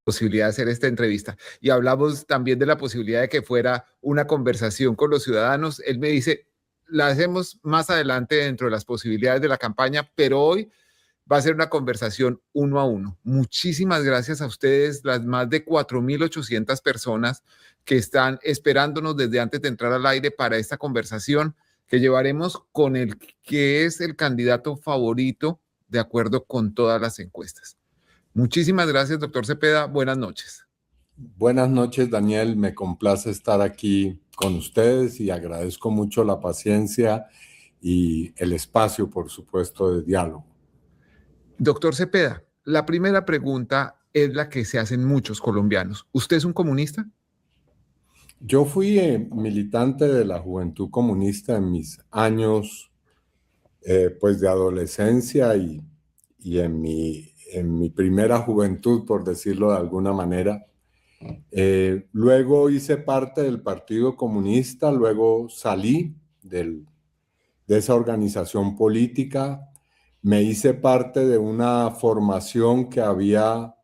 posibilidad de hacer esta entrevista. Y hablamos también de la posibilidad de que fuera una conversación con los ciudadanos. Él me dice, la hacemos más adelante dentro de las posibilidades de la campaña, pero hoy va a ser una conversación uno a uno. Muchísimas gracias a ustedes, las más de 4.800 personas que están esperándonos desde antes de entrar al aire para esta conversación que llevaremos con el que es el candidato favorito de acuerdo con todas las encuestas. Muchísimas gracias, doctor Cepeda. Buenas noches. Buenas noches, Daniel. Me complace estar aquí con ustedes y agradezco mucho la paciencia y el espacio, por supuesto, de diálogo. Doctor Cepeda, la primera pregunta es la que se hacen muchos colombianos. ¿Usted es un comunista? Yo fui militante de la Juventud Comunista en mis años pues de adolescencia y en mi primera juventud, por decirlo de alguna manera. Luego hice parte del Partido Comunista, luego salí de esa organización política, me hice parte de una formación que había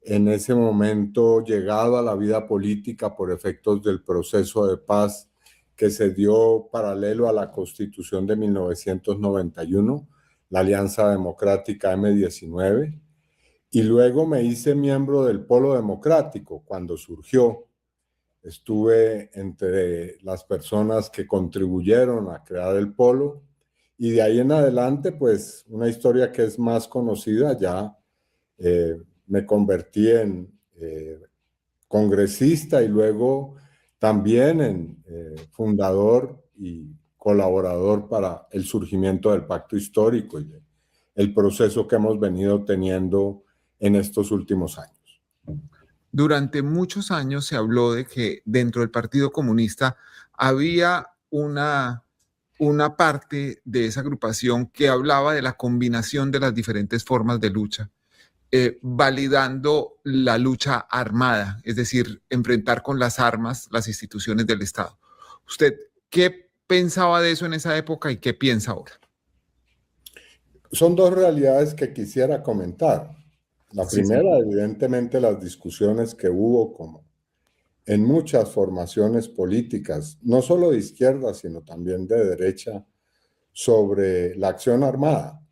en ese momento llegado a la vida política por efectos del proceso de paz que se dio paralelo a la Constitución de 1991, la Alianza Democrática M19, y luego me hice miembro del Polo Democrático cuando surgió. Estuve entre las personas que contribuyeron a crear el Polo y de ahí en adelante, pues una historia que es más conocida, ya me convertí en congresista y luego también en fundador y colaborador para el surgimiento del Pacto Histórico y el proceso que hemos venido teniendo en estos últimos años. Durante muchos años se habló de que dentro del Partido Comunista había una parte de esa agrupación que hablaba de la combinación de las diferentes formas de lucha, validando la lucha armada, es decir, enfrentar con las armas las instituciones del Estado. ¿Usted qué pensaba de eso en esa época y qué piensa ahora? Son dos realidades que quisiera comentar. La Sí, primera, evidentemente, las discusiones que hubo como en muchas formaciones políticas, no solo de izquierda, sino también de derecha, sobre la acción armada.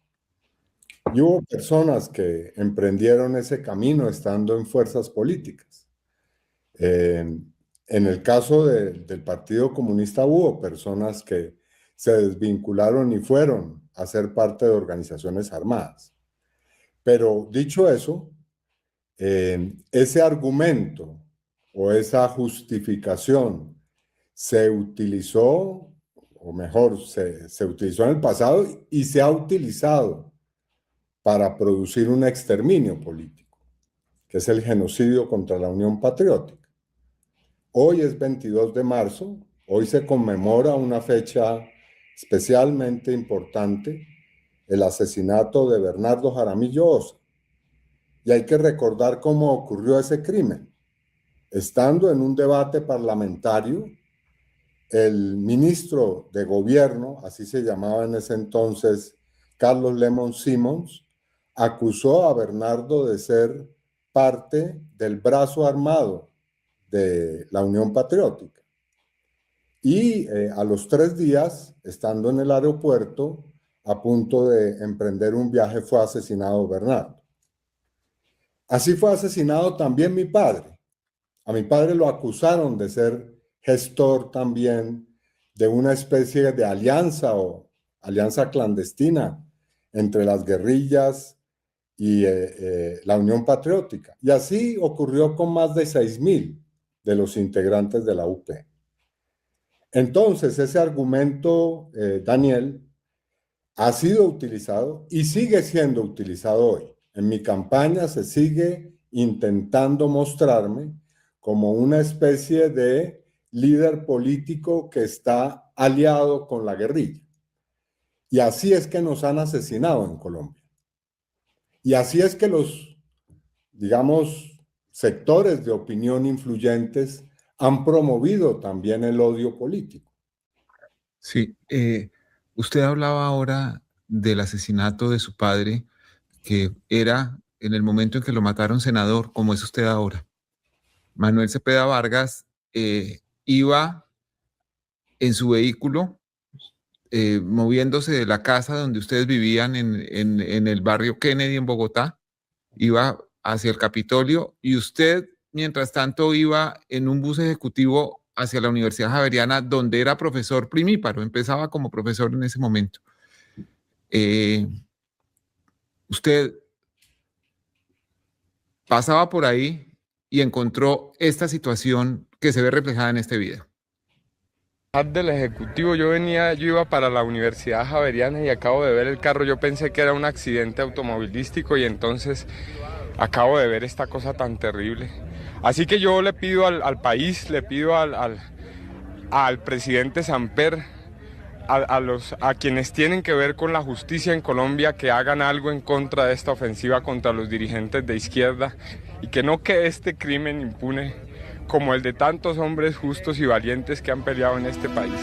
Y hubo personas que emprendieron ese camino estando en fuerzas políticas. En el caso del Partido Comunista hubo personas que se desvincularon y fueron a ser parte de organizaciones armadas. Pero dicho eso, ese argumento o esa justificación se utilizó, o mejor, se utilizó en el pasado y se ha utilizado para producir un exterminio político, que es el genocidio contra la Unión Patriótica. Hoy es 22 de marzo, hoy se conmemora una fecha especialmente importante, el asesinato de Bernardo Jaramillo Osa. Y hay que recordar cómo ocurrió ese crimen. Estando en un debate parlamentario, el ministro de gobierno, así se llamaba en ese entonces, Carlos Lemon Simons, acusó a Bernardo de ser parte del brazo armado de la Unión Patriótica. Y a los 3 días, estando en el aeropuerto, a punto de emprender un viaje, fue asesinado Bernardo. Así fue asesinado también mi padre. A mi padre lo acusaron de ser gestor también de una especie de alianza o alianza clandestina entre las guerrillas y la Unión Patriótica. Y así ocurrió con más de 6.000 de los integrantes de la UP. Entonces, ese argumento, Daniel, ha sido utilizado y sigue siendo utilizado hoy. En mi campaña se sigue intentando mostrarme como una especie de líder político que está aliado con la guerrilla. Y así es que nos han asesinado en Colombia. Y así es que los, digamos, sectores de opinión influyentes han promovido también el odio político. Sí, usted hablaba ahora del asesinato de su padre, que era en el momento en que lo mataron senador, como es usted ahora. Manuel Cepeda Vargas iba en su vehículo moviéndose de la casa donde ustedes vivían en el barrio Kennedy en Bogotá, iba hacia el Capitolio y usted, mientras tanto, iba en un bus ejecutivo hacia la Universidad Javeriana, donde era profesor primíparo, empezaba como profesor en ese momento. Usted pasaba por ahí y encontró esta situación que se ve reflejada en este video. Del ejecutivo, yo iba para la Universidad Javeriana y acabo de ver el carro. Yo pensé que era un accidente automovilístico y entonces acabo de ver esta cosa tan terrible. Así que yo le pido al país, le pido al presidente Samper, a quienes tienen que ver con la justicia en Colombia, que hagan algo en contra de esta ofensiva contra los dirigentes de izquierda y que no quede este crimen impune como el de tantos hombres justos y valientes que han peleado en este país.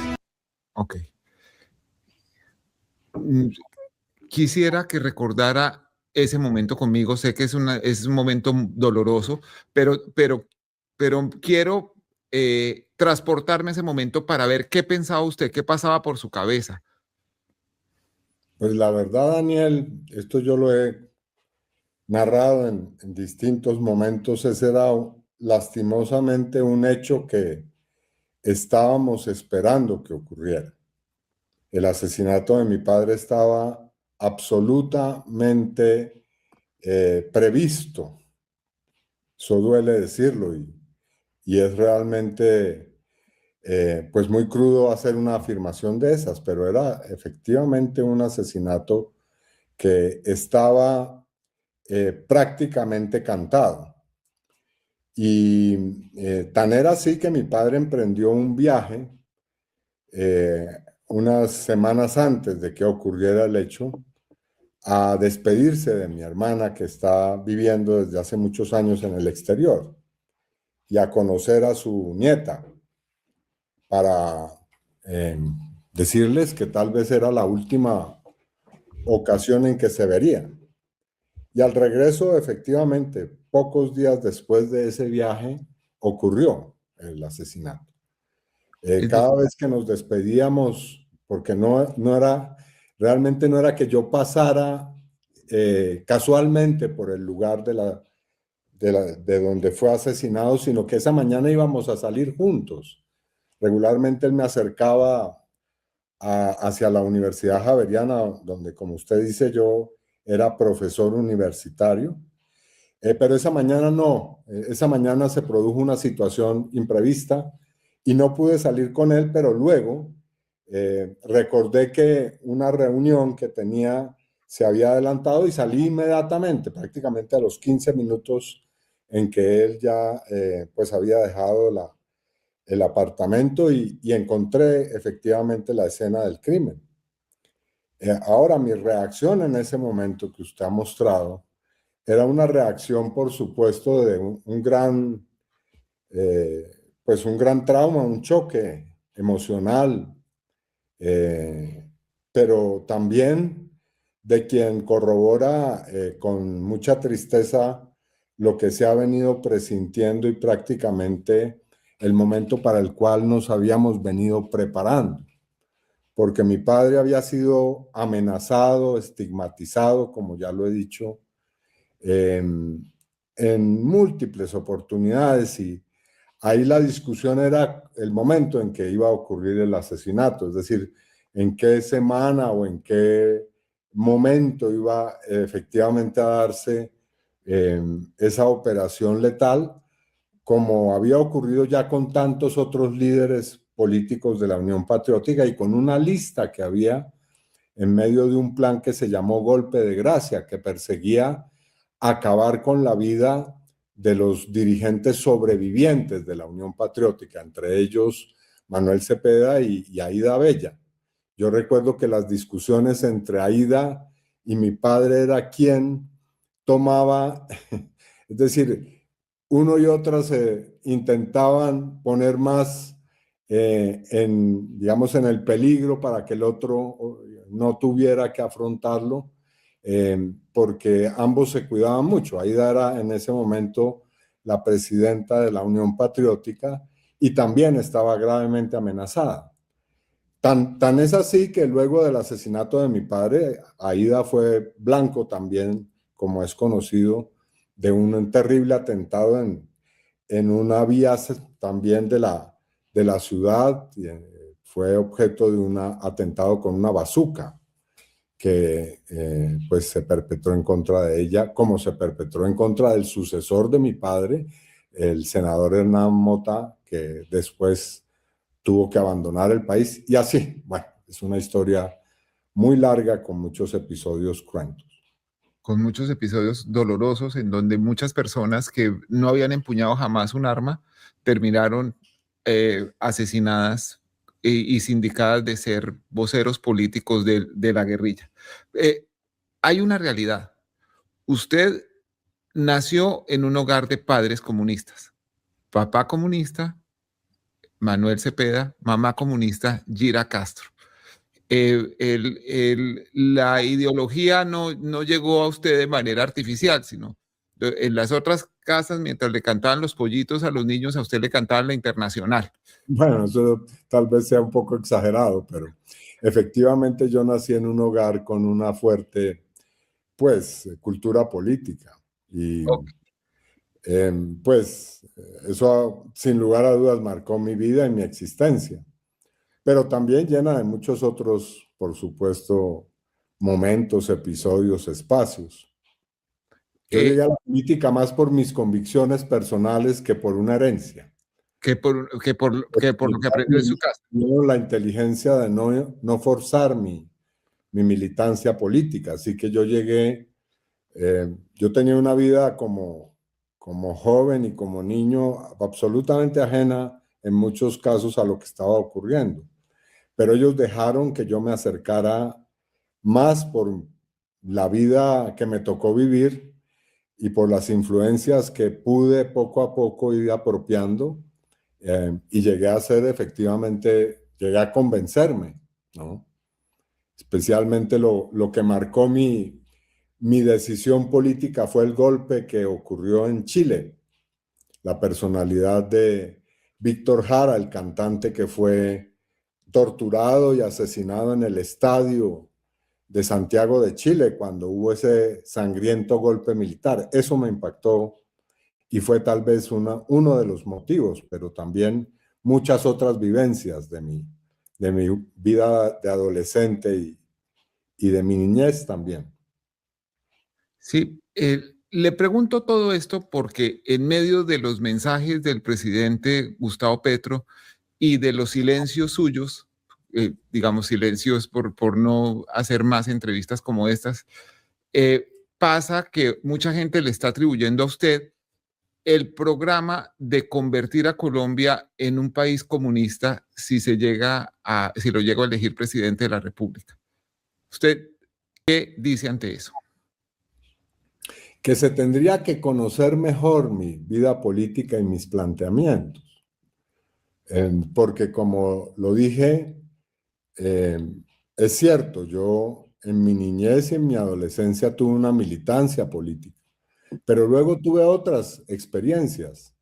Ok. Quisiera que recordara ese momento conmigo. Sé que es un momento doloroso, pero quiero transportarme a ese momento para ver qué pensaba usted, qué pasaba por su cabeza. Pues la verdad, Daniel, esto yo lo he narrado en distintos momentos, ese era lastimosamente un hecho que estábamos esperando que ocurriera. El asesinato de mi padre estaba absolutamente previsto, eso duele decirlo, y es realmente pues muy crudo hacer una afirmación de esas, pero era efectivamente un asesinato que estaba prácticamente cantado. Y tan era así que mi padre emprendió un viaje unas semanas antes de que ocurriera el hecho a despedirse de mi hermana que está viviendo desde hace muchos años en el exterior y a conocer a su nieta para decirles que tal vez era la última ocasión en que se verían. Y al regreso, efectivamente, pocos días después de ese viaje, ocurrió el asesinato. Cada vez que nos despedíamos, porque realmente no era que yo pasara casualmente por el lugar de donde fue asesinado, sino que esa mañana íbamos a salir juntos. Regularmente él me acercaba hacia la Universidad Javeriana, donde, como usted dice, yo era profesor universitario. Pero esa mañana no, esa mañana se produjo una situación imprevista y no pude salir con él, pero luego recordé que una reunión que tenía se había adelantado y salí inmediatamente, prácticamente a los 15 minutos en que él ya pues había dejado el apartamento y encontré efectivamente la escena del crimen. Ahora, mi reacción en ese momento que usted ha mostrado era una reacción, por supuesto, de pues un gran trauma, un choque emocional, pero también de quien corrobora con mucha tristeza lo que se ha venido presintiendo y prácticamente el momento para el cual nos habíamos venido preparando. Porque mi padre había sido amenazado, estigmatizado, como ya lo he dicho, en múltiples oportunidades, y ahí la discusión era el momento en que iba a ocurrir el asesinato, es decir, en qué semana o en qué momento iba efectivamente a darse esa operación letal, como había ocurrido ya con tantos otros líderes políticos de la Unión Patriótica y con una lista que había en medio de un plan que se llamó Golpe de Gracia, que perseguía acabar con la vida de los dirigentes sobrevivientes de la Unión Patriótica, entre ellos Manuel Cepeda y Aída Bella. Yo recuerdo que las discusiones entre Aída y mi padre era quién tomaba, es decir, uno y otra se intentaban poner más digamos, en el peligro para que el otro no tuviera que afrontarlo. porque ambos se cuidaban mucho. Aída era en ese momento la presidenta de la Unión Patriótica y también estaba gravemente amenazada. Tan es así que luego del asesinato de mi padre, Aída fue blanco también, como es conocido, de un terrible atentado en una vía también de la ciudad. Fue objeto de un atentado con una bazuca que pues se perpetró en contra de ella, como se perpetró en contra del sucesor de mi padre, el senador Hernán Mota, que después tuvo que abandonar el país. Y así, bueno, es una historia muy larga con muchos episodios cruentos. Con muchos episodios dolorosos en donde muchas personas que no habían empuñado jamás un arma terminaron asesinadas y sindicadas de ser voceros políticos de la guerrilla. Hay una realidad. Usted nació en un hogar de padres comunistas. Papá comunista, Manuel Cepeda; mamá comunista, Gira Castro. La ideología no llegó a usted de manera artificial, sino en las otras casas, mientras le cantaban los pollitos a los niños, a usted le cantaban la Internacional. Bueno, eso tal vez sea un poco exagerado, pero efectivamente yo nací en un hogar con una fuerte, pues, cultura política. Y Okay. pues eso sin lugar a dudas marcó mi vida y mi existencia, pero también llena de muchos otros, por supuesto, momentos, episodios, espacios. Yo llegué a la política más por mis convicciones personales que por una herencia. Que por lo que aprendió en su casa. La inteligencia de no forzar mi militancia política. Así que yo llegué, yo tenía una vida como joven y como niño absolutamente ajena en muchos casos a lo que estaba ocurriendo. Pero ellos dejaron que yo me acercara más por la vida que me tocó vivir y por las influencias que pude poco a poco ir apropiando, y llegué a ser efectivamente, llegué a convencerme, ¿no? Especialmente lo que marcó mi decisión política fue el golpe que ocurrió en Chile. La personalidad de Víctor Jara, el cantante que fue torturado y asesinado en el estadio de Santiago de Chile cuando hubo ese sangriento golpe militar. Eso me impactó y fue tal vez uno de los motivos, pero también muchas otras vivencias de mi vida de adolescente y de mi niñez también. Sí, le pregunto todo esto porque en medio de los mensajes del presidente Gustavo Petro y de los silencios suyos, digamos silencios por no hacer más entrevistas como estas, pasa que mucha gente le está atribuyendo a usted el programa de convertir a Colombia en un país comunista si lo llega a elegir presidente de la República. ¿Usted qué dice ante eso? Que se tendría que conocer mejor mi vida política y mis planteamientos. Porque como lo dije, es cierto, yo en mi niñez y en mi adolescencia tuve una militancia política, pero luego tuve otras experiencias.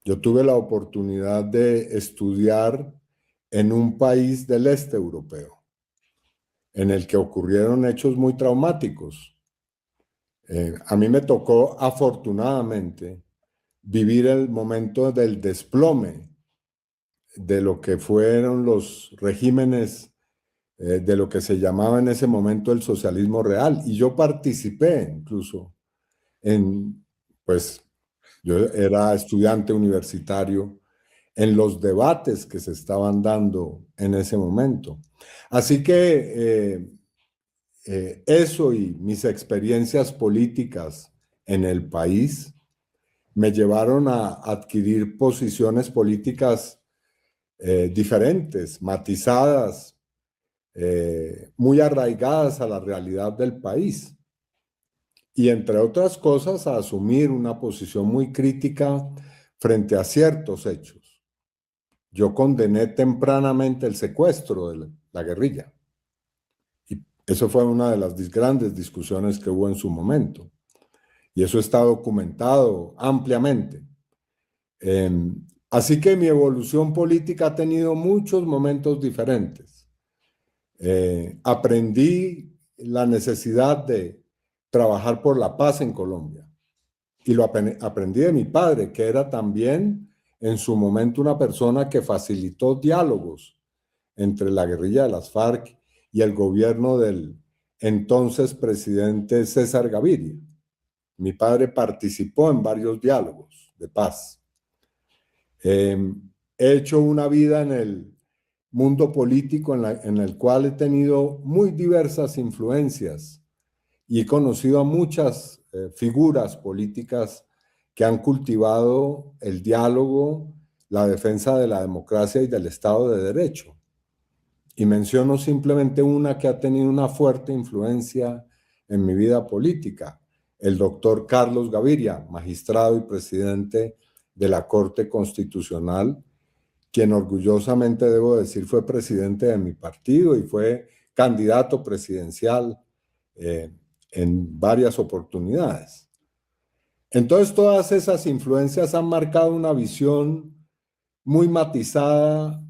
Yo tuve la oportunidad de estudiar en un país del este europeo, en el que ocurrieron hechos muy traumáticos. A mí me tocó, afortunadamente, vivir el momento del desplome de lo que fueron los regímenes, de lo que se llamaba en ese momento el socialismo real. Y yo participé incluso pues yo era estudiante universitario, en los debates que se estaban dando en ese momento. Así que eso y mis experiencias políticas en el país me llevaron a adquirir posiciones políticas diferentes, matizadas, muy arraigadas a la realidad del país. Y entre otras cosas, a asumir una posición muy crítica frente a ciertos hechos. Yo condené tempranamente el secuestro de la guerrilla. Eso fue una de las grandes discusiones que hubo en su momento. Y eso está documentado ampliamente. Así que mi evolución política ha tenido muchos momentos diferentes. Aprendí la necesidad de trabajar por la paz en Colombia. Y lo aprendí de mi padre, que era también en su momento una persona que facilitó diálogos entre la guerrilla de las FARC y el gobierno del entonces presidente César Gaviria. Mi padre participó en varios diálogos de paz. He hecho una vida en el mundo político en el cual he tenido muy diversas influencias y he conocido a muchas figuras políticas que han cultivado el diálogo, la defensa de la democracia y del Estado de Derecho. Y menciono simplemente una que ha tenido una fuerte influencia en mi vida política, el doctor Carlos Gaviria, magistrado y presidente de la Corte Constitucional, quien orgullosamente debo decir fue presidente de mi partido y fue candidato presidencial en varias oportunidades. Entonces, todas esas influencias han marcado una visión muy matizada,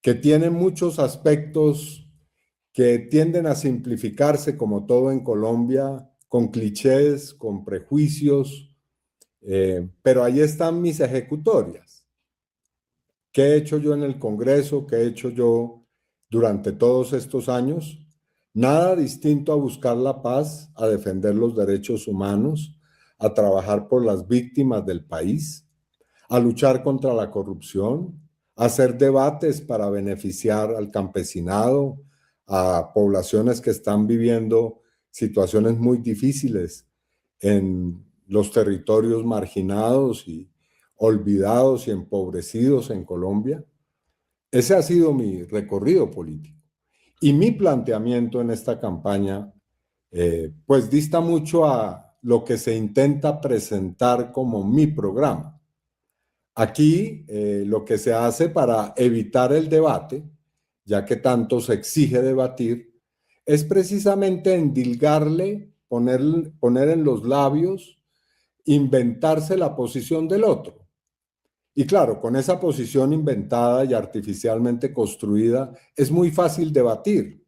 que tiene muchos aspectos que tienden a simplificarse, como todo en Colombia, con clichés, con prejuicios, pero ahí están mis ejecutorias. ¿Qué he hecho yo en el Congreso? ¿Qué he hecho yo durante todos estos años? Nada distinto a buscar la paz, a defender los derechos humanos, a trabajar por las víctimas del país, a luchar contra la corrupción, a hacer debates para beneficiar al campesinado, a poblaciones que están viviendo situaciones muy difíciles en los territorios marginados y olvidados y empobrecidos en Colombia. Ese ha sido mi recorrido político. Y mi planteamiento en esta campaña, pues dista mucho a lo que se intenta presentar como mi programa. Aquí lo que se hace para evitar el debate, ya que tanto se exige debatir, es precisamente endilgarle, poner en los labios, inventarse la posición del otro. Y claro, con esa posición inventada y artificialmente construida, es muy fácil debatir.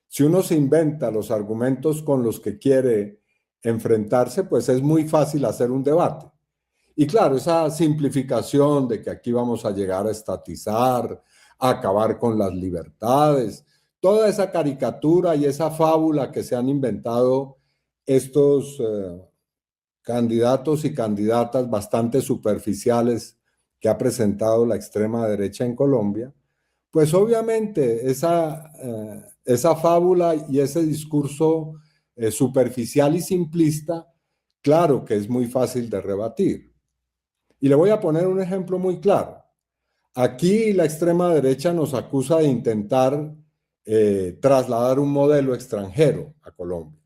Si uno se inventa los argumentos con los que quiere enfrentarse, pues es muy fácil hacer un debate. Y claro, esa simplificación de que aquí vamos a llegar a estatizar, a acabar con las libertades, toda esa caricatura y esa fábula que se han inventado estos candidatos y candidatas bastante superficiales que ha presentado la extrema derecha en Colombia, pues obviamente esa fábula y ese discurso superficial y simplista, claro que es muy fácil de rebatir. Y le voy a poner un ejemplo muy claro. Aquí la extrema derecha nos acusa de intentar trasladar un modelo extranjero a Colombia,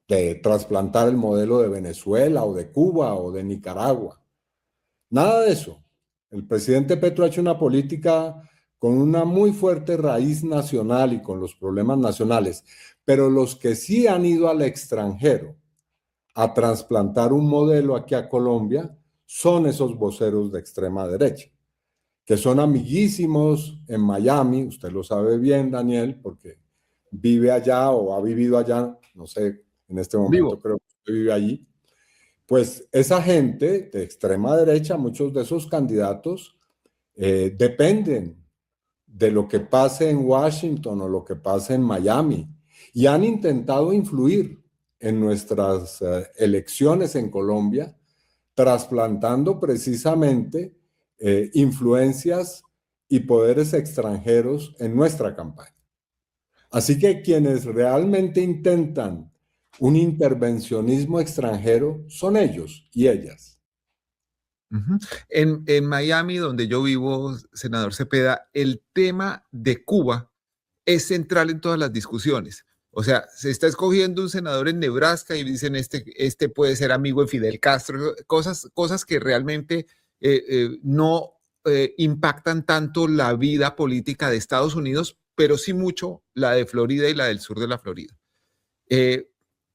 de trasplantar el modelo de Venezuela o de Cuba o de Nicaragua. Nada de eso. El presidente Petro ha hecho una política con una muy fuerte raíz nacional y con los problemas nacionales, pero los que sí han ido al extranjero a trasplantar un modelo aquí a Colombia son esos voceros de extrema derecha, que son amiguísimos en Miami. Usted lo sabe bien, Daniel, porque vive allá o ha vivido allá, no sé, en este momento creo que usted vive allí. Pues esa gente de extrema derecha, muchos de esos candidatos dependen de lo que pase en Washington o lo que pase en Miami y han intentado influir en nuestras elecciones en Colombia, trasplantando precisamente influencias y poderes extranjeros en nuestra campaña. Así que quienes realmente intentan un intervencionismo extranjero son ellos y ellas. En Miami, donde yo vivo, senador Cepeda, el tema de Cuba es central en todas las discusiones. O sea, se está escogiendo un senador en Nebraska y dicen este puede ser amigo de Fidel Castro, cosas que realmente no impactan tanto la vida política de Estados Unidos, pero sí mucho la de Florida y la del sur de la Florida.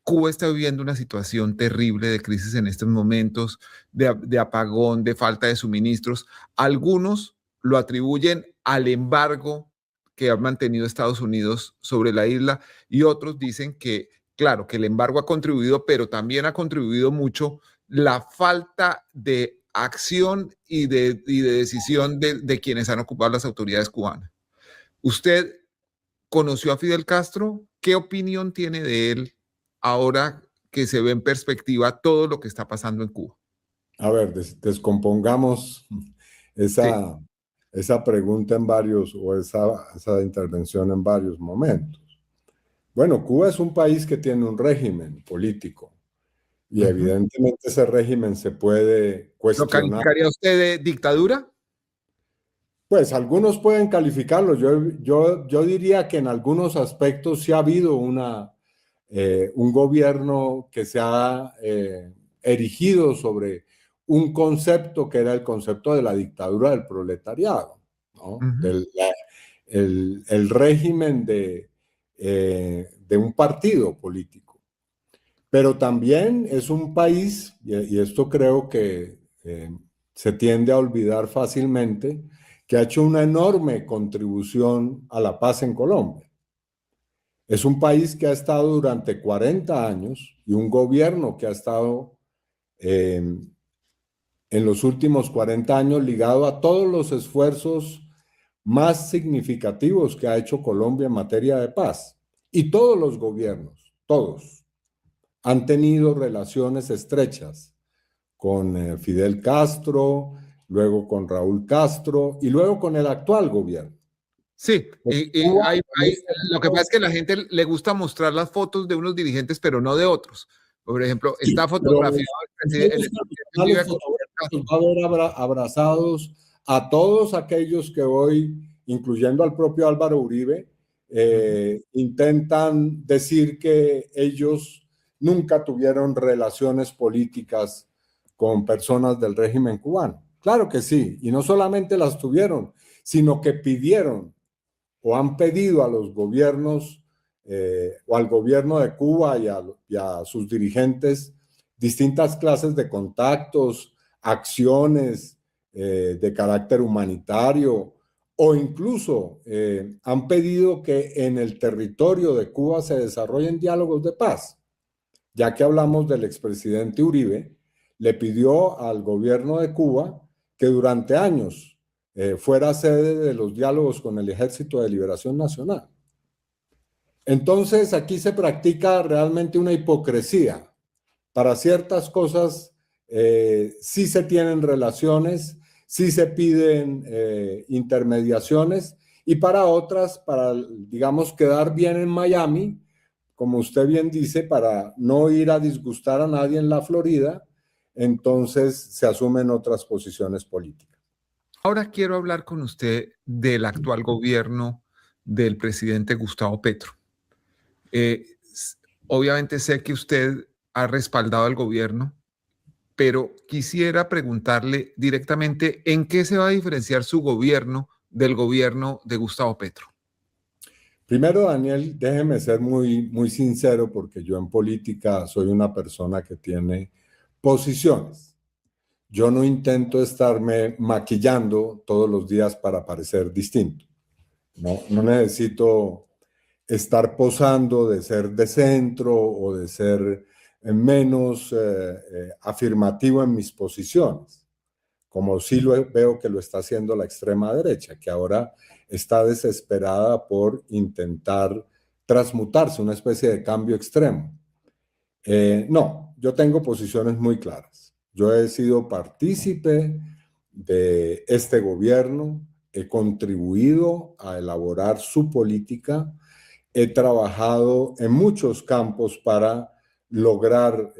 Cuba está viviendo una situación terrible de crisis en estos momentos, de apagón, de falta de suministros. Algunos lo atribuyen al embargo que ha mantenido Estados Unidos sobre la isla y otros dicen que, claro, que el embargo ha contribuido, pero también ha contribuido mucho la falta de acción y de decisión de quienes han ocupado las autoridades cubanas. ¿Usted conoció a Fidel Castro? ¿Qué opinión tiene de él ahora que se ve en perspectiva todo lo que está pasando en Cuba? A ver, descompongamos esa, esa pregunta en varios, o esa intervención en varios momentos. Bueno, Cuba es un país que tiene un régimen político y evidentemente ese régimen se puede ¿Lo cuestionar. calificaría usted de dictadura? Pues algunos pueden calificarlo. Yo diría que en algunos aspectos sí ha habido un gobierno que se ha erigido sobre un concepto que era el concepto de la dictadura del proletariado, ¿no? El régimen de un partido político. Pero también es un país, y esto creo que se tiende a olvidar fácilmente, que ha hecho una enorme contribución a la paz en Colombia. Es un país que ha estado durante 40 años y un gobierno que ha estado en los últimos 40 años ligado a todos los esfuerzos más significativos que ha hecho Colombia en materia de paz. Y todos los gobiernos, todos, han tenido relaciones estrechas con Fidel Castro, luego con Raúl Castro y luego con el actual gobierno. Sí, lo que pasa es que a la gente le gusta mostrar las fotos de unos dirigentes, pero no de otros. Por ejemplo, está fotografiado el presidente. Va a ver abrazados a todos aquellos que hoy, incluyendo al propio Álvaro Uribe, intentan decir que ellos nunca tuvieron relaciones políticas con personas del régimen cubano. Claro que sí, y no solamente las tuvieron, sino que pidieron o han pedido a los gobiernos o al gobierno de Cuba y a sus dirigentes distintas clases de contactos, acciones de carácter humanitario, o incluso han pedido que en el territorio de Cuba se desarrollen diálogos de paz. Ya que hablamos del expresidente Uribe, le pidió al gobierno de Cuba que durante años fuera sede de los diálogos con el Ejército de Liberación Nacional. Entonces aquí se practica realmente una hipocresía. Para ciertas cosas sí se tienen relaciones, sí se piden intermediaciones, y para otras, para, digamos, quedar bien en Miami, como usted bien dice, para no ir a disgustar a nadie en la Florida, entonces se asumen otras posiciones políticas. Ahora quiero hablar con usted del actual gobierno del presidente Gustavo Petro. Obviamente sé que usted ha respaldado al gobierno, pero quisiera preguntarle directamente en qué se va a diferenciar su gobierno del gobierno de Gustavo Petro. Primero, Daniel, déjeme ser muy sincero, porque yo en política soy una persona que tiene posiciones. Yo no intento estarme maquillando todos los días para parecer distinto. No necesito estar posando de ser de centro o de ser menos afirmativo en mis posiciones, como sí veo que lo está haciendo la extrema derecha, que ahora está desesperada por intentar transmutarse, una especie de cambio extremo. No, yo tengo posiciones muy claras. Yo he sido partícipe de este gobierno, he contribuido a elaborar su política, he trabajado en muchos campos para lograr,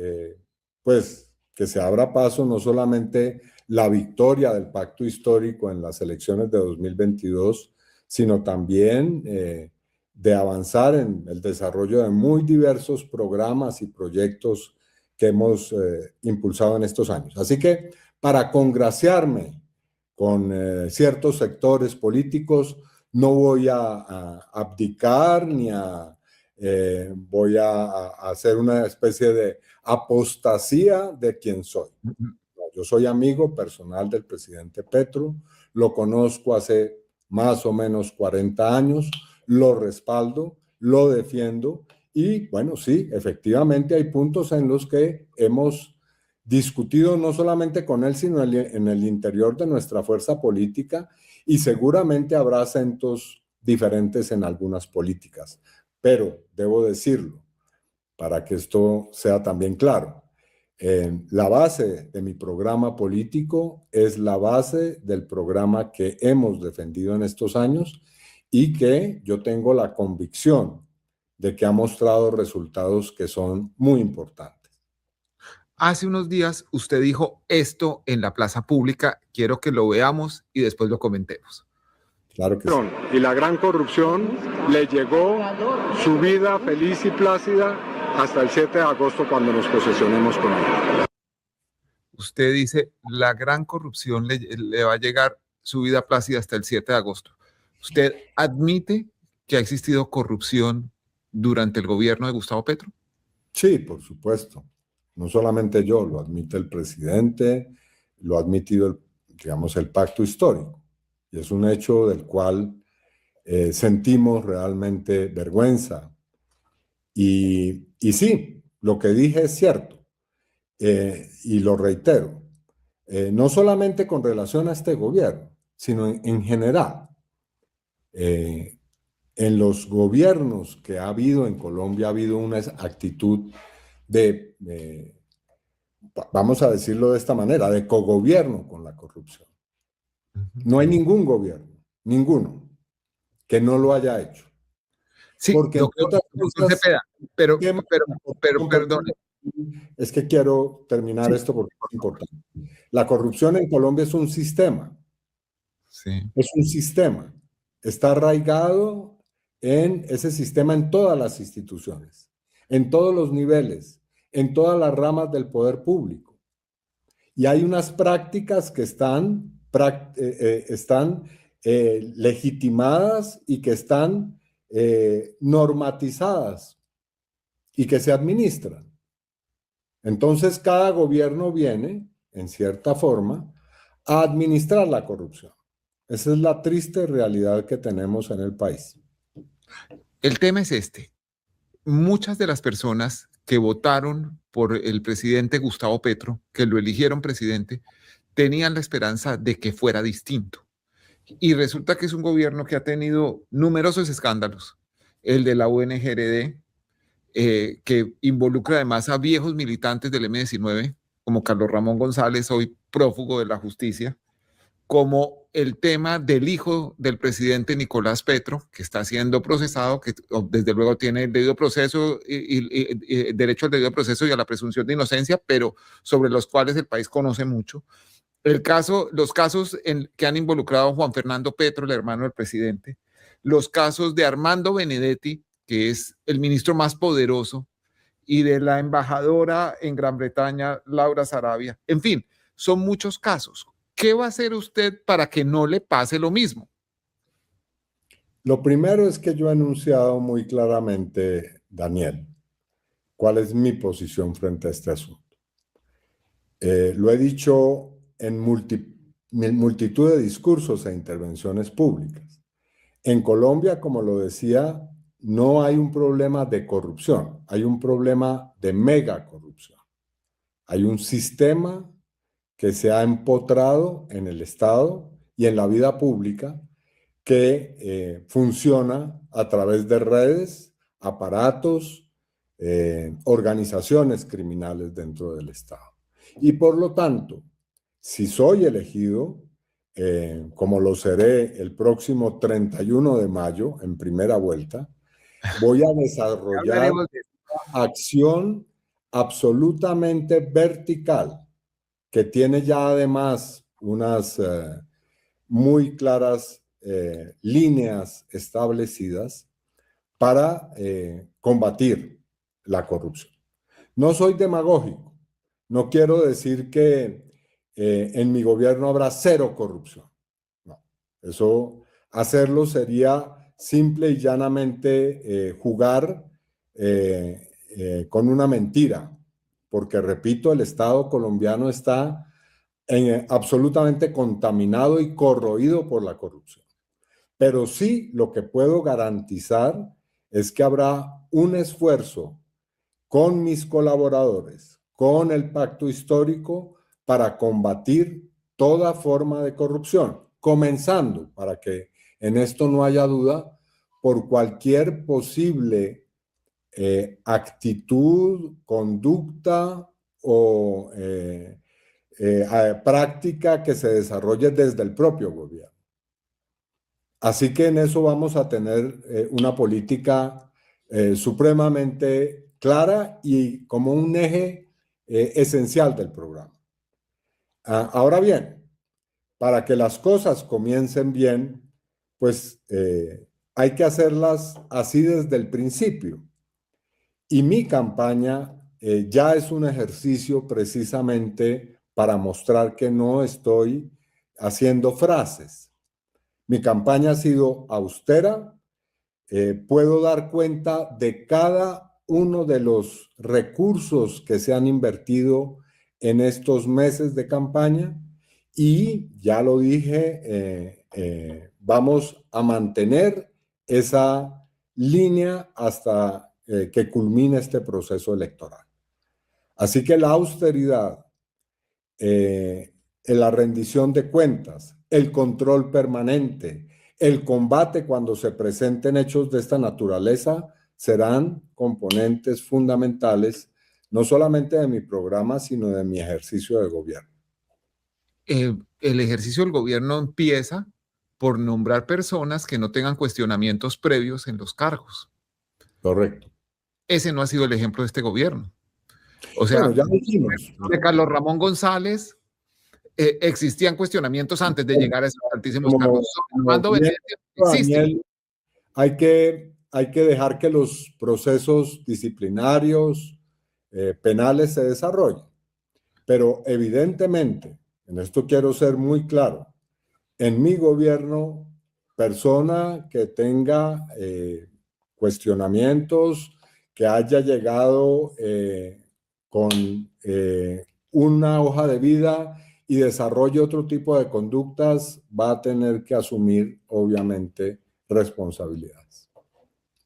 pues, que se abra paso no solamente la victoria del pacto histórico en las elecciones de 2022, sino también de avanzar en el desarrollo de muy diversos programas y proyectos que hemos impulsado en estos años. Así que para congraciarme con ciertos sectores políticos, No voy a abdicar ni voy a hacer una especie de apostasía de quien soy. Yo soy amigo personal del presidente Petro, lo conozco hace más o menos 40 años, lo respaldo, lo defiendo y bueno, sí, efectivamente hay puntos en los que hemos discutido no solamente con él, sino en el interior de nuestra fuerza política y seguramente habrá acentos diferentes en algunas políticas. Pero debo decirlo, para que esto sea también claro, la base de mi programa político es la base del programa que hemos defendido en estos años y que yo tengo la convicción de que ha mostrado resultados que son muy importantes. Hace unos días usted dijo esto en la plaza pública. Quiero que lo veamos y después lo comentemos. Claro que sí. Y la gran corrupción le llegó su vida feliz y plácida hasta el 7 de agosto cuando nos posesionemos con ella. Usted dice, la gran corrupción le va a llegar su vida plácida hasta el 7 de agosto. ¿Usted admite que ha existido corrupción durante el gobierno de Gustavo Petro? Sí, por supuesto. No solamente yo, lo admite el presidente, lo ha admitido, digamos, el pacto histórico. Y es un hecho del cual sentimos realmente vergüenza. Y sí, lo que dije es cierto, y lo reitero, no solamente con relación a este gobierno, sino en general. En los gobiernos que ha habido en Colombia ha habido una actitud vamos a decirlo de esta manera, de cogobierno con la corrupción. No hay ningún gobierno, ninguno, que no lo haya hecho. Sí, porque doctor Cepeda, pero perdón. Es que quiero terminar esto porque es importante. La corrupción en Colombia es un sistema. Sí. Es un sistema. Está arraigado en ese sistema en todas las instituciones, en todos los niveles, en todas las ramas del poder público. Y hay unas prácticas que están legitimadas y que están normatizadas y que se administran. Entonces, cada gobierno viene, en cierta forma, a administrar la corrupción. Esa es la triste realidad que tenemos en el país. El tema es este. Muchas de las personas que votaron por el presidente Gustavo Petro, que lo eligieron presidente, tenían la esperanza de que fuera distinto. Y resulta que es un gobierno que ha tenido numerosos escándalos. El de la UNGRD, que involucra además a viejos militantes del M-19, como Carlos Ramón González, hoy prófugo de la justicia, como el tema del hijo del presidente Nicolás Petro, que está siendo procesado, que desde luego tiene el debido proceso y derecho al debido proceso y a la presunción de inocencia, pero sobre los cuales el país conoce mucho. Los casos que han involucrado a Juan Fernando Petro, el hermano del presidente, los casos de Armando Benedetti, que es el ministro más poderoso, y de la embajadora en Gran Bretaña, Laura Sarabia. En fin, son muchos casos. ¿Qué va a hacer usted para que no le pase lo mismo? Lo primero es que yo he anunciado muy claramente, Daniel, cuál es mi posición frente a este asunto. Lo he dicho en multitud de discursos e intervenciones públicas. En Colombia, como lo decía, no hay un problema de corrupción, hay un problema de mega corrupción. Hay un sistema que se ha empotrado en el Estado y en la vida pública que funciona a través de redes, aparatos, organizaciones criminales dentro del Estado. Y por lo tanto, si soy elegido, como lo seré el próximo 31 de mayo, en primera vuelta, voy a desarrollar una acción absolutamente vertical, que tiene ya además unas muy claras líneas establecidas para combatir la corrupción. No soy demagógico, no quiero decir que en mi gobierno habrá cero corrupción. No, eso Hacerlo sería simple y llanamente jugar con una mentira, porque repito, el Estado colombiano está absolutamente contaminado y corroído por la corrupción. Pero sí, lo que puedo garantizar es que habrá un esfuerzo con mis colaboradores, con el pacto histórico, para combatir toda forma de corrupción, comenzando, para que en esto no haya duda, por cualquier posible actitud, conducta o práctica que se desarrolle desde el propio gobierno. Así que en eso vamos a tener una política supremamente clara y como un eje esencial del programa. Ahora bien, para que las cosas comiencen bien, pues hay que hacerlas así desde el principio. Y mi campaña ya es un ejercicio precisamente para mostrar que no estoy haciendo frases. Mi campaña ha sido austera. Puedo dar cuenta de cada uno de los recursos que se han invertido en estos meses de campaña y ya lo dije, vamos a mantener esa línea hasta que culmine este proceso electoral. Así que la austeridad, la rendición de cuentas, el control permanente, el combate cuando se presenten hechos de esta naturaleza serán componentes fundamentales, no solamente de mi programa, sino de mi ejercicio de gobierno. El ejercicio del gobierno empieza por nombrar personas que no tengan cuestionamientos previos en los cargos. Correcto. Ese no ha sido el ejemplo de este gobierno. O sea, bueno, ya dijimos. De Carlos Ramón González existían cuestionamientos antes de llegar a esos altísimos cargos. Daniel, hay que dejar que los procesos disciplinarios, penales se desarrollen. Pero evidentemente, en esto quiero ser muy claro, en mi gobierno, persona que tenga cuestionamientos, que haya llegado con una hoja de vida y desarrolle otro tipo de conductas, va a tener que asumir, obviamente, responsabilidades.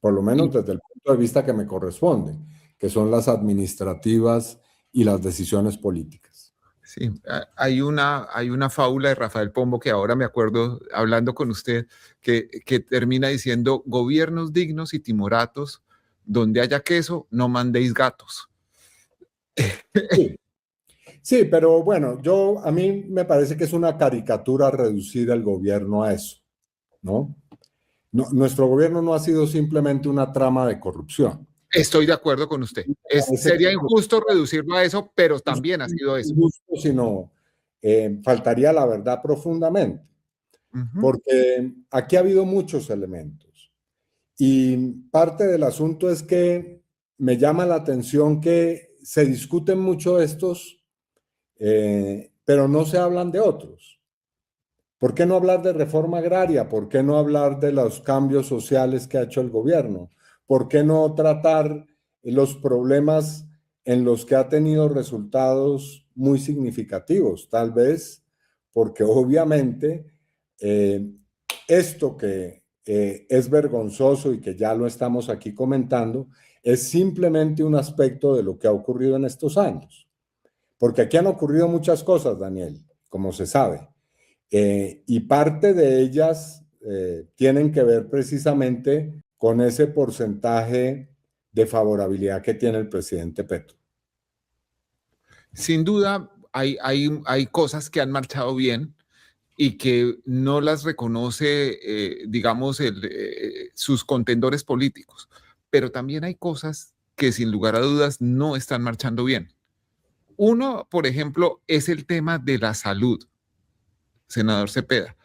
Por lo menos desde el punto de vista que me corresponde, que son las administrativas y las decisiones políticas. Sí, hay una fábula de Rafael Pombo que ahora me acuerdo hablando con usted, que termina diciendo: gobiernos dignos y timoratos, donde haya queso, no mandéis gatos. Sí, pero bueno, a mí me parece que es una caricatura reducir el gobierno a eso, ¿no? Nuestro gobierno no ha sido simplemente una trama de corrupción. Estoy de acuerdo con usted. Sería injusto reducirlo a eso, pero también ha sido eso. Injusto, sino faltaría la verdad profundamente, porque aquí ha habido muchos elementos. Y parte del asunto es que me llama la atención que se discuten mucho estos, pero no se hablan de otros. ¿Por qué no hablar de reforma agraria? ¿Por qué no hablar de los cambios sociales que ha hecho el gobierno? ¿Por qué no tratar los problemas en los que ha tenido resultados muy significativos? Tal vez porque obviamente esto que es vergonzoso y que ya lo estamos aquí comentando es simplemente un aspecto de lo que ha ocurrido en estos años. Porque aquí han ocurrido muchas cosas, Daniel, como se sabe. Y parte de ellas tienen que ver precisamente con ese porcentaje de favorabilidad que tiene el presidente Petro. Sin duda, hay cosas que han marchado bien y que no las reconoce, digamos, sus contendores políticos. Pero también hay cosas que sin lugar a dudas no están marchando bien. Uno, por ejemplo, es el tema de la salud, senador Cepeda.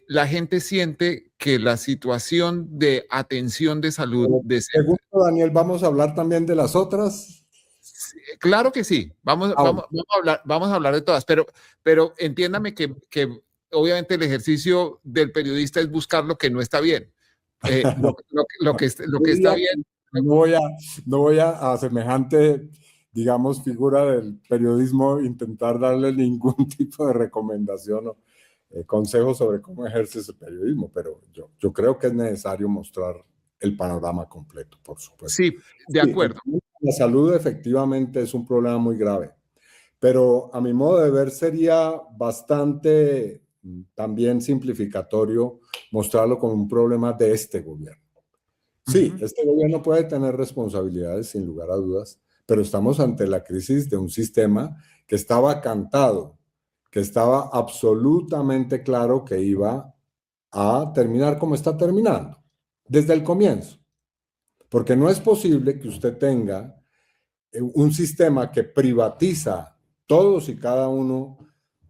La gente siente que la situación de atención de salud... Segundo, Daniel, ¿vamos a hablar también de las otras? Sí, claro que sí, vamos a hablar de todas, pero entiéndame que obviamente el ejercicio del periodista es buscar lo que no está bien. Lo que está bien. No voy a semejante, digamos, figura del periodismo intentar darle ningún tipo de recomendación o consejo sobre cómo ejerce ese periodismo, pero yo creo que es necesario mostrar el panorama completo, por supuesto. Sí, de acuerdo. La salud efectivamente es un problema muy grave, pero a mi modo de ver sería bastante también simplificatorio mostrarlo como un problema de este gobierno. Sí, este gobierno puede tener responsabilidades sin lugar a dudas, pero estamos ante la crisis de un sistema que estaba cantado, que estaba absolutamente claro que iba a terminar como está terminando, desde el comienzo. Porque no es posible que usted tenga un sistema que privatiza todos y cada uno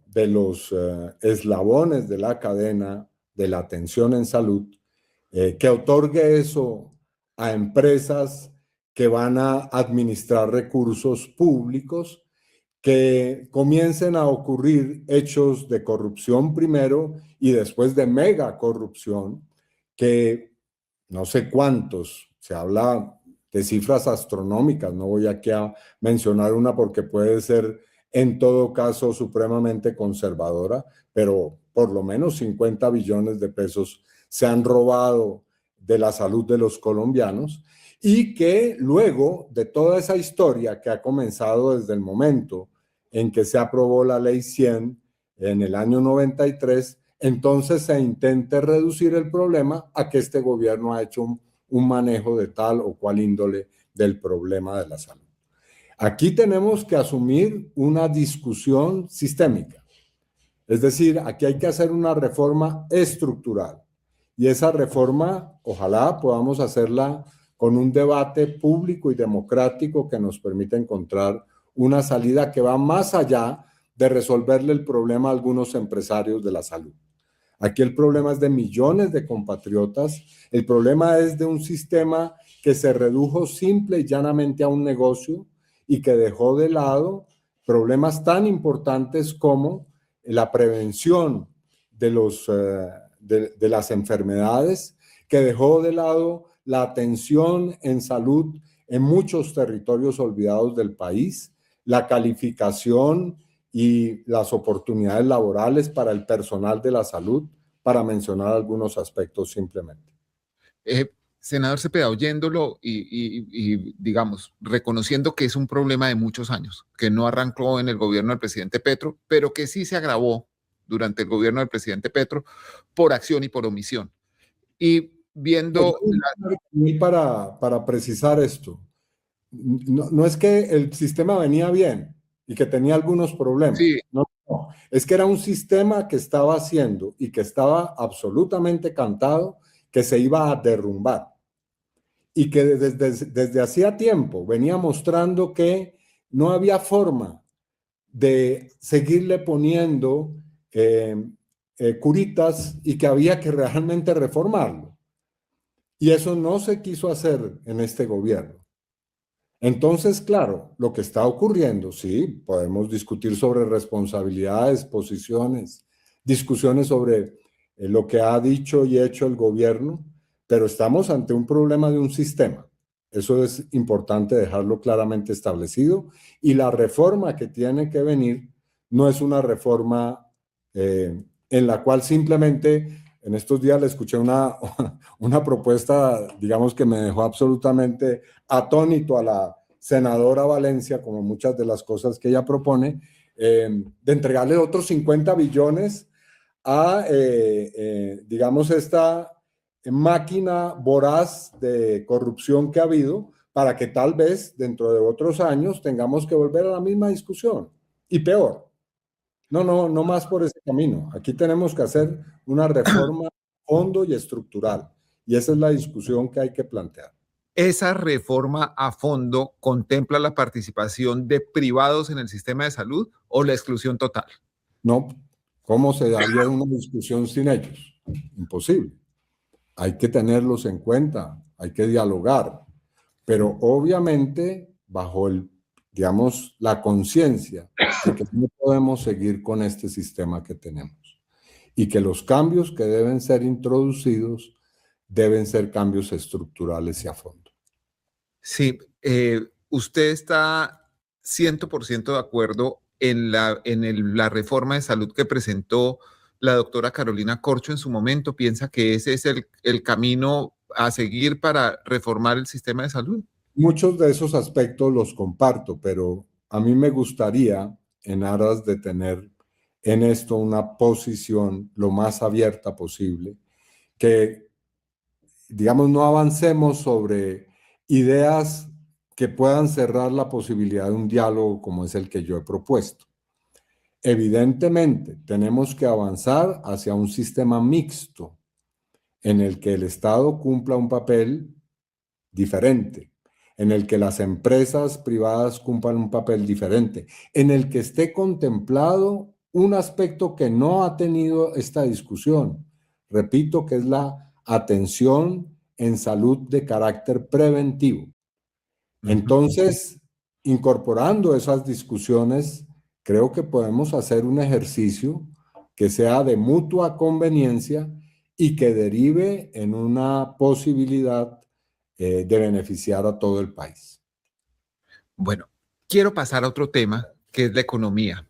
de los eslabones de la cadena de la atención en salud, que otorgue eso a empresas que van a administrar recursos públicos, que comiencen a ocurrir hechos de corrupción primero y después de mega corrupción, que no sé cuántos, se habla de cifras astronómicas, no voy aquí a mencionar una porque puede ser en todo caso supremamente conservadora, pero por lo menos 50 billones de pesos se han robado de la salud de los colombianos y que luego de toda esa historia que ha comenzado desde el momento en que se aprobó la Ley 100 en el año 93, entonces se intente reducir el problema a que este gobierno ha hecho un manejo de tal o cual índole del problema de la salud. Aquí tenemos que asumir una discusión sistémica. Es decir, aquí hay que hacer una reforma estructural. Y esa reforma, ojalá podamos hacerla con un debate público y democrático que nos permita encontrar una salida que va más allá de resolverle el problema a algunos empresarios de la salud. Aquí el problema es de millones de compatriotas, el problema es de un sistema que se redujo simple y llanamente a un negocio y que dejó de lado problemas tan importantes como la prevención de las enfermedades, que dejó de lado la atención en salud en muchos territorios olvidados del país, la calificación y las oportunidades laborales para el personal de la salud, para mencionar algunos aspectos simplemente. Senador Cepeda, oyéndolo y, digamos, reconociendo que es un problema de muchos años, que no arrancó en el gobierno del presidente Petro, pero que sí se agravó durante el gobierno del presidente Petro por acción y por omisión. Y viendo... Para precisar esto, no es que el sistema venía bien y que tenía algunos problemas. Sí. No, es que era un sistema que estaba haciendo y que estaba absolutamente cantado que se iba a derrumbar y que desde hacía tiempo venía mostrando que no había forma de seguirle poniendo curitas y que había que realmente reformarlo. Y eso no se quiso hacer en este gobierno. Entonces, claro, lo que está ocurriendo, sí, podemos discutir sobre responsabilidades, posiciones, discusiones sobre lo que ha dicho y hecho el gobierno, pero estamos ante un problema de un sistema. Eso es importante dejarlo claramente establecido y la reforma que tiene que venir no es una reforma en la cual simplemente... En estos días le escuché una propuesta, digamos, que me dejó absolutamente atónito a la senadora Valencia, como muchas de las cosas que ella propone, de entregarle otros 50 billones a, digamos, esta máquina voraz de corrupción que ha habido, para que tal vez dentro de otros años tengamos que volver a la misma discusión, y peor. No más por ese camino. Aquí tenemos que hacer una reforma a fondo y estructural. Y esa es la discusión que hay que plantear. ¿Esa reforma a fondo contempla la participación de privados en el sistema de salud o la exclusión total? No, ¿cómo se daría una discusión sin ellos? Imposible. Hay que tenerlos en cuenta, hay que dialogar, pero obviamente bajo la conciencia de que no podemos seguir con este sistema que tenemos y que los cambios que deben ser introducidos deben ser cambios estructurales y a fondo. Sí, usted está 100% de acuerdo en la reforma de salud que presentó la doctora Carolina Corcho en su momento. ¿Piensa que ese es el camino a seguir para reformar el sistema de salud? Muchos de esos aspectos los comparto, pero a mí me gustaría, en aras de tener en esto una posición lo más abierta posible, que, digamos, no avancemos sobre ideas que puedan cerrar la posibilidad de un diálogo como es el que yo he propuesto. Evidentemente, tenemos que avanzar hacia un sistema mixto en el que el Estado cumpla un papel diferente, en el que las empresas privadas cumplan un papel diferente, en el que esté contemplado un aspecto que no ha tenido esta discusión. Repito, que es la atención en salud de carácter preventivo. Entonces, incorporando esas discusiones, creo que podemos hacer un ejercicio que sea de mutua conveniencia y que derive en una posibilidad de beneficiar a todo el país. Bueno, quiero pasar a otro tema, que es la economía.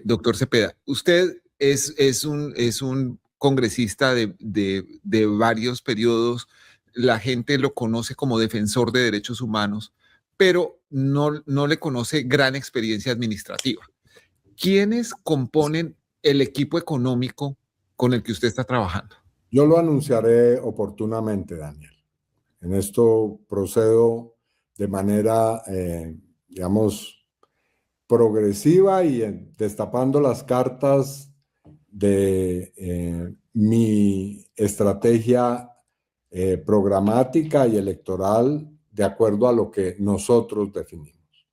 Doctor Cepeda, usted es un congresista de varios periodos. La gente lo conoce como defensor de derechos humanos, pero no le conoce gran experiencia administrativa. ¿Quiénes componen el equipo económico con el que usted está trabajando? Yo lo anunciaré oportunamente, Daniel. En esto procedo de manera, digamos, progresiva y destapando las cartas de mi estrategia programática y electoral de acuerdo a lo que nosotros definimos.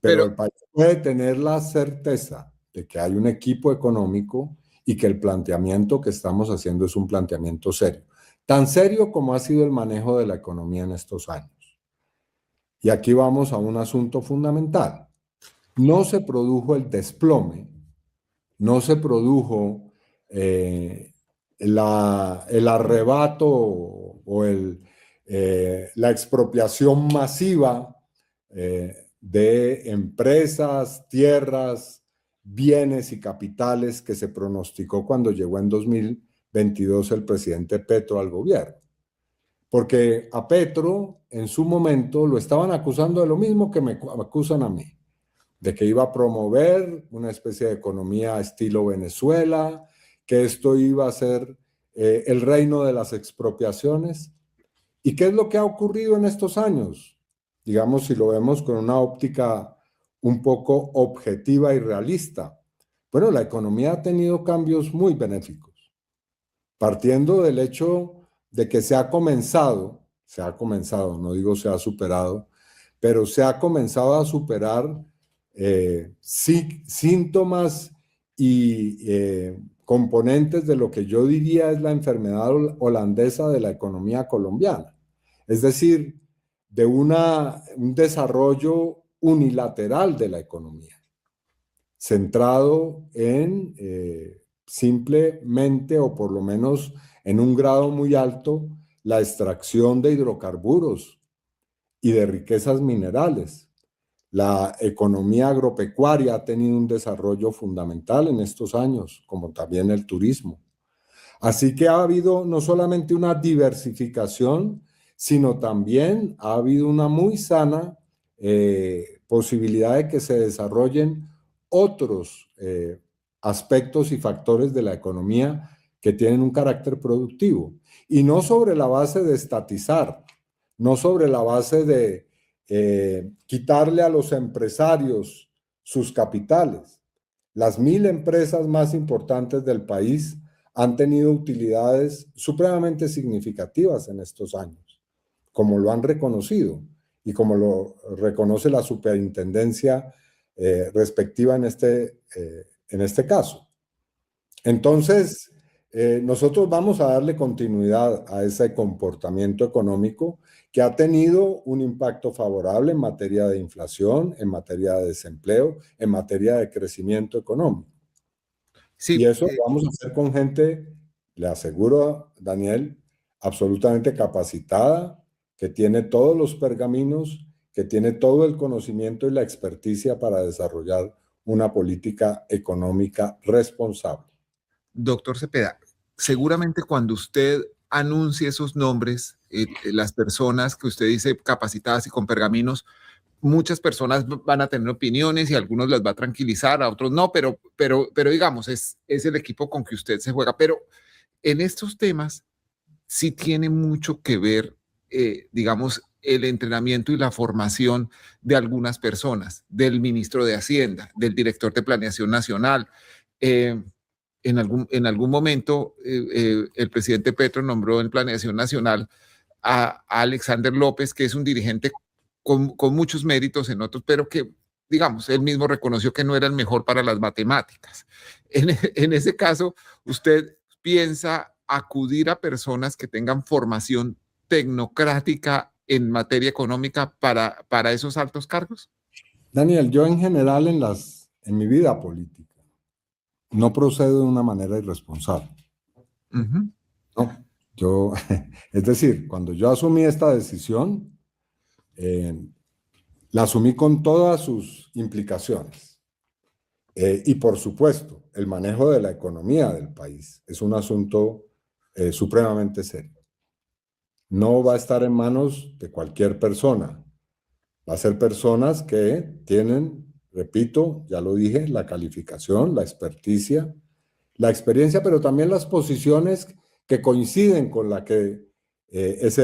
Pero el país puede tener la certeza de que hay un equipo económico y que el planteamiento que estamos haciendo es un planteamiento serio. Tan serio como ha sido el manejo de la economía en estos años. Y aquí vamos a un asunto fundamental. No se produjo el desplome, no se produjo el arrebato o la expropiación masiva de empresas, tierras, bienes y capitales que se pronosticó cuando llegó en 2022 el presidente Petro al gobierno. Porque a Petro en su momento lo estaban acusando de lo mismo que me acusan a mí, de que iba a promover una especie de economía estilo Venezuela, que esto iba a ser el reino de las expropiaciones. ¿Y qué es lo que ha ocurrido en estos años? Digamos, si lo vemos con una óptica un poco objetiva y realista. Bueno, la economía ha tenido cambios muy benéficos, partiendo del hecho de que se ha comenzado, no digo se ha superado, pero se ha comenzado a superar síntomas y componentes de lo que yo diría es la enfermedad holandesa de la economía colombiana. Es decir, de un desarrollo unilateral de la economía, centrado en simplemente, o por lo menos en un grado muy alto, la extracción de hidrocarburos y de riquezas minerales. La economía agropecuaria ha tenido un desarrollo fundamental en estos años, como también el turismo. Así que ha habido no solamente una diversificación, sino también ha habido una muy sana posibilidad de que se desarrollen otros aspectos y factores de la economía que tienen un carácter productivo. Y no sobre la base de estatizar, no sobre la base de quitarle a los empresarios sus capitales. Las 1000 empresas más importantes del país han tenido utilidades supremamente significativas en estos años, como lo han reconocido y como lo reconoce la superintendencia respectiva en este caso. Entonces, nosotros vamos a darle continuidad a ese comportamiento económico que ha tenido un impacto favorable en materia de inflación, en materia de desempleo, en materia de crecimiento económico. Sí, Y eso lo vamos a hacer con gente, le aseguro, Daniel, absolutamente capacitada, que tiene todos los pergaminos, que tiene todo el conocimiento y la experticia para desarrollar una política económica responsable. doctor Cepeda, seguramente cuando usted anuncie esos nombres, las personas que usted dice capacitadas y con pergaminos, muchas personas van a tener opiniones y algunos las va a tranquilizar, a otros no, pero digamos, es el equipo con que usted se juega. Pero en estos temas sí tiene mucho que ver, digamos, el entrenamiento y la formación de algunas personas, del ministro de Hacienda, del director de Planeación Nacional. Eh, en algún momento, el presidente Petro nombró en Planeación Nacional a Alexander López, que es un dirigente con muchos méritos en otros, pero que, digamos, él mismo reconoció que no era el mejor para las matemáticas. En ese caso, ¿usted piensa acudir a personas que tengan formación tecnocrática en materia económica para esos altos cargos? Daniel, yo en general en mi vida política no procedo de una manera irresponsable. Uh-huh. No, yo, es decir, cuando yo asumí esta decisión, la asumí con todas sus implicaciones. Y por supuesto, el manejo de la economía del país es un asunto supremamente serio. No va a estar en manos de cualquier persona. Va a ser personas que tienen, repito, ya lo dije, la calificación, la experticia, la experiencia, pero también las posiciones que coinciden con la que es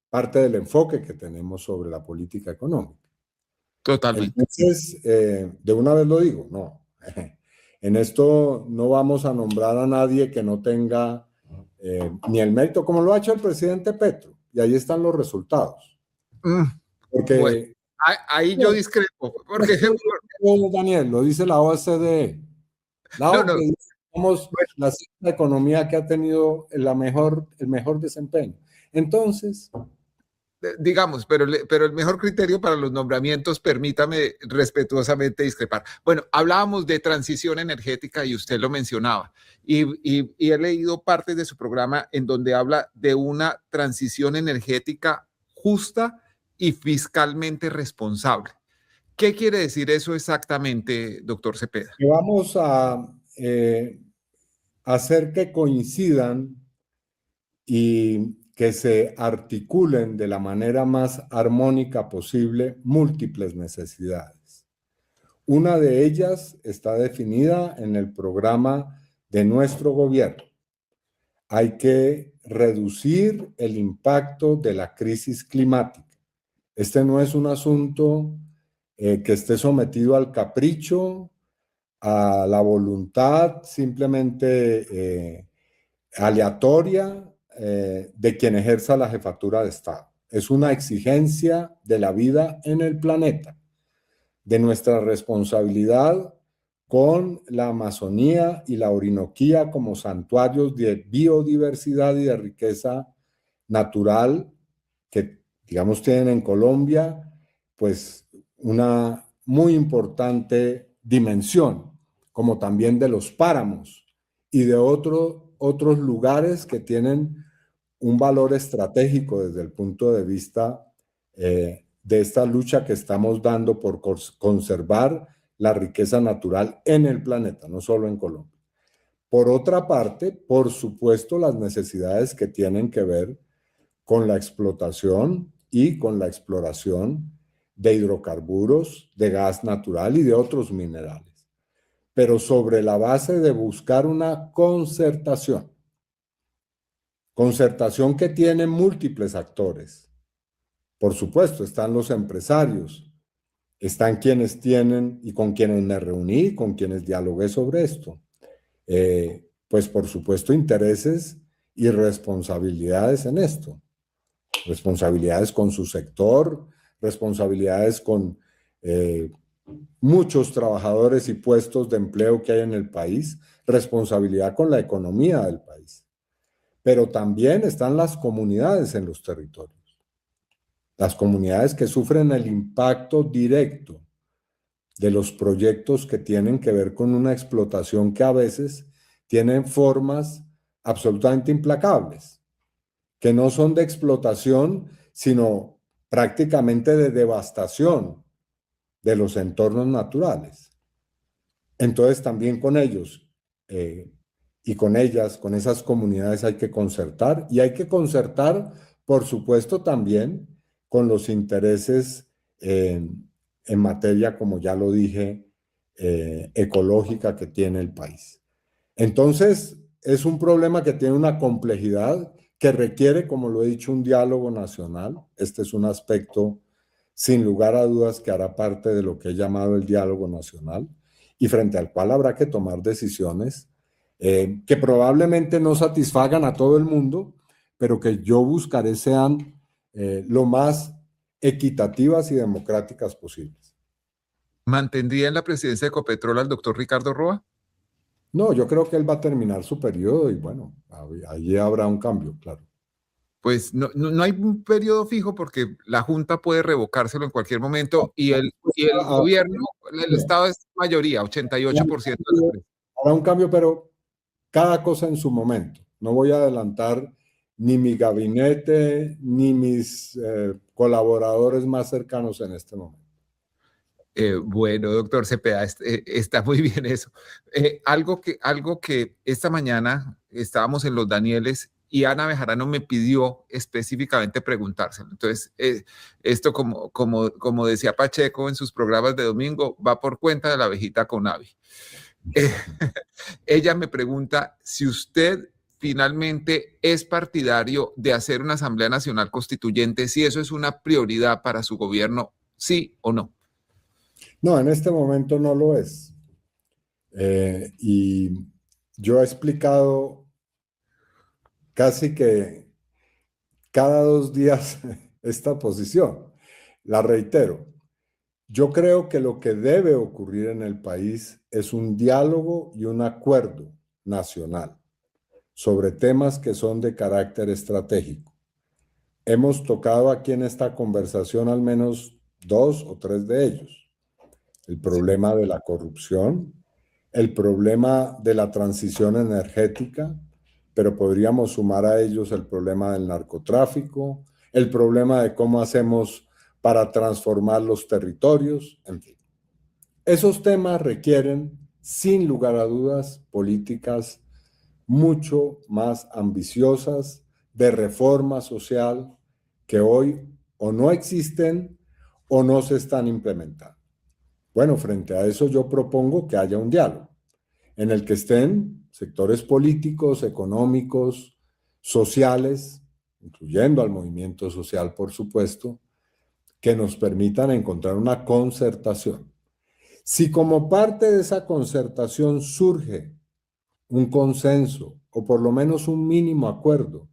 parte del enfoque que tenemos sobre la política económica. Totalmente. Entonces, de una vez lo digo, no. En esto no vamos a nombrar a nadie que no tenga ni el mérito, como lo ha hecho el presidente Petro, y ahí están los resultados. Porque, bueno, ahí yo discrepo. Porque, Daniel, lo dice la OCDE. La OCDE dice que somos la sexta economía que ha tenido el mejor desempeño. Entonces, digamos, pero el mejor criterio para los nombramientos, permítame respetuosamente discrepar. Bueno, hablábamos de transición energética y usted lo mencionaba, y he leído partes de su programa en donde habla de una transición energética justa y fiscalmente responsable. ¿Qué quiere decir eso exactamente, doctor Cepeda? Que vamos a hacer que coincidan y que se articulen de la manera más armónica posible múltiples necesidades. Una de ellas está definida en el programa de nuestro gobierno. Hay que reducir el impacto de la crisis climática. Este no es un asunto que esté sometido al capricho, a la voluntad simplemente aleatoria de quien ejerza la jefatura de Estado. Es una exigencia de la vida en el planeta, de nuestra responsabilidad con la Amazonía y la Orinoquía como santuarios de biodiversidad y de riqueza natural que, digamos, tienen en Colombia, pues una muy importante dimensión, como también de los páramos y de otros lugares que tienen un valor estratégico desde el punto de vista de esta lucha que estamos dando por conservar la riqueza natural en el planeta, no solo en Colombia. Por otra parte, por supuesto, las necesidades que tienen que ver con la explotación y con la exploración de hidrocarburos, de gas natural y de otros minerales, pero sobre la base de buscar una concertación que tiene múltiples actores. Por supuesto, están los empresarios, están quienes tienen y con quienes me reuní, con quienes dialogué sobre esto. Pues por supuesto, intereses y responsabilidades en esto. Responsabilidades con su sector, responsabilidades con muchos trabajadores y puestos de empleo que hay en el país, responsabilidad con la economía del país. Pero también están las comunidades en los territorios. Las comunidades que sufren el impacto directo de los proyectos que tienen que ver con una explotación que a veces tienen formas absolutamente implacables, que no son de explotación, sino prácticamente de devastación de los entornos naturales. Entonces también con ellos y con ellas, con esas comunidades hay que concertar, y hay que concertar, por supuesto, también con los intereses en materia, como ya lo dije, ecológica que tiene el país. Entonces, es un problema que tiene una complejidad que requiere, como lo he dicho, un diálogo nacional. Este es un aspecto, sin lugar a dudas, que hará parte de lo que he llamado el diálogo nacional y frente al cual habrá que tomar decisiones que probablemente no satisfagan a todo el mundo, pero que yo buscaré sean lo más equitativas y democráticas posibles. ¿Mantendría en la presidencia de Ecopetrol al doctor Ricardo Roa? No, yo creo que él va a terminar su periodo y bueno, allí habrá un cambio, claro. Pues no hay un periodo fijo porque la Junta puede revocárselo en cualquier momento y el gobierno, el Estado es mayoría, 88% de la presidencia. Habrá un cambio, pero cada cosa en su momento. No voy a adelantar ni mi gabinete ni mis colaboradores más cercanos en este momento. Bueno, doctor Cepeda, está muy bien eso. Algo que esta mañana estábamos en Los Danieles y Ana Bejarano me pidió específicamente preguntárselo. Entonces, esto como decía Pacheco en sus programas de domingo, va por cuenta de la abejita Conavi. Ella me pregunta si usted finalmente es partidario de hacer una Asamblea Nacional Constituyente, si eso es una prioridad para su gobierno, sí o no. No, en este momento no lo es. Y yo he explicado casi que cada 2 días esta posición. La reitero. Yo creo que lo que debe ocurrir en el país es un diálogo y un acuerdo nacional sobre temas que son de carácter estratégico. Hemos tocado aquí en esta conversación al menos 2 o 3 de ellos. El problema de la corrupción, el problema de la transición energética, pero podríamos sumar a ellos el problema del narcotráfico, el problema de cómo hacemos para transformar los territorios, en fin. Esos temas requieren, sin lugar a dudas, políticas mucho más ambiciosas de reforma social que hoy o no existen o no se están implementando. Bueno, frente a eso yo propongo que haya un diálogo en el que estén sectores políticos, económicos, sociales, incluyendo al movimiento social, por supuesto, que nos permitan encontrar una concertación. Si como parte de esa concertación surge un consenso o por lo menos un mínimo acuerdo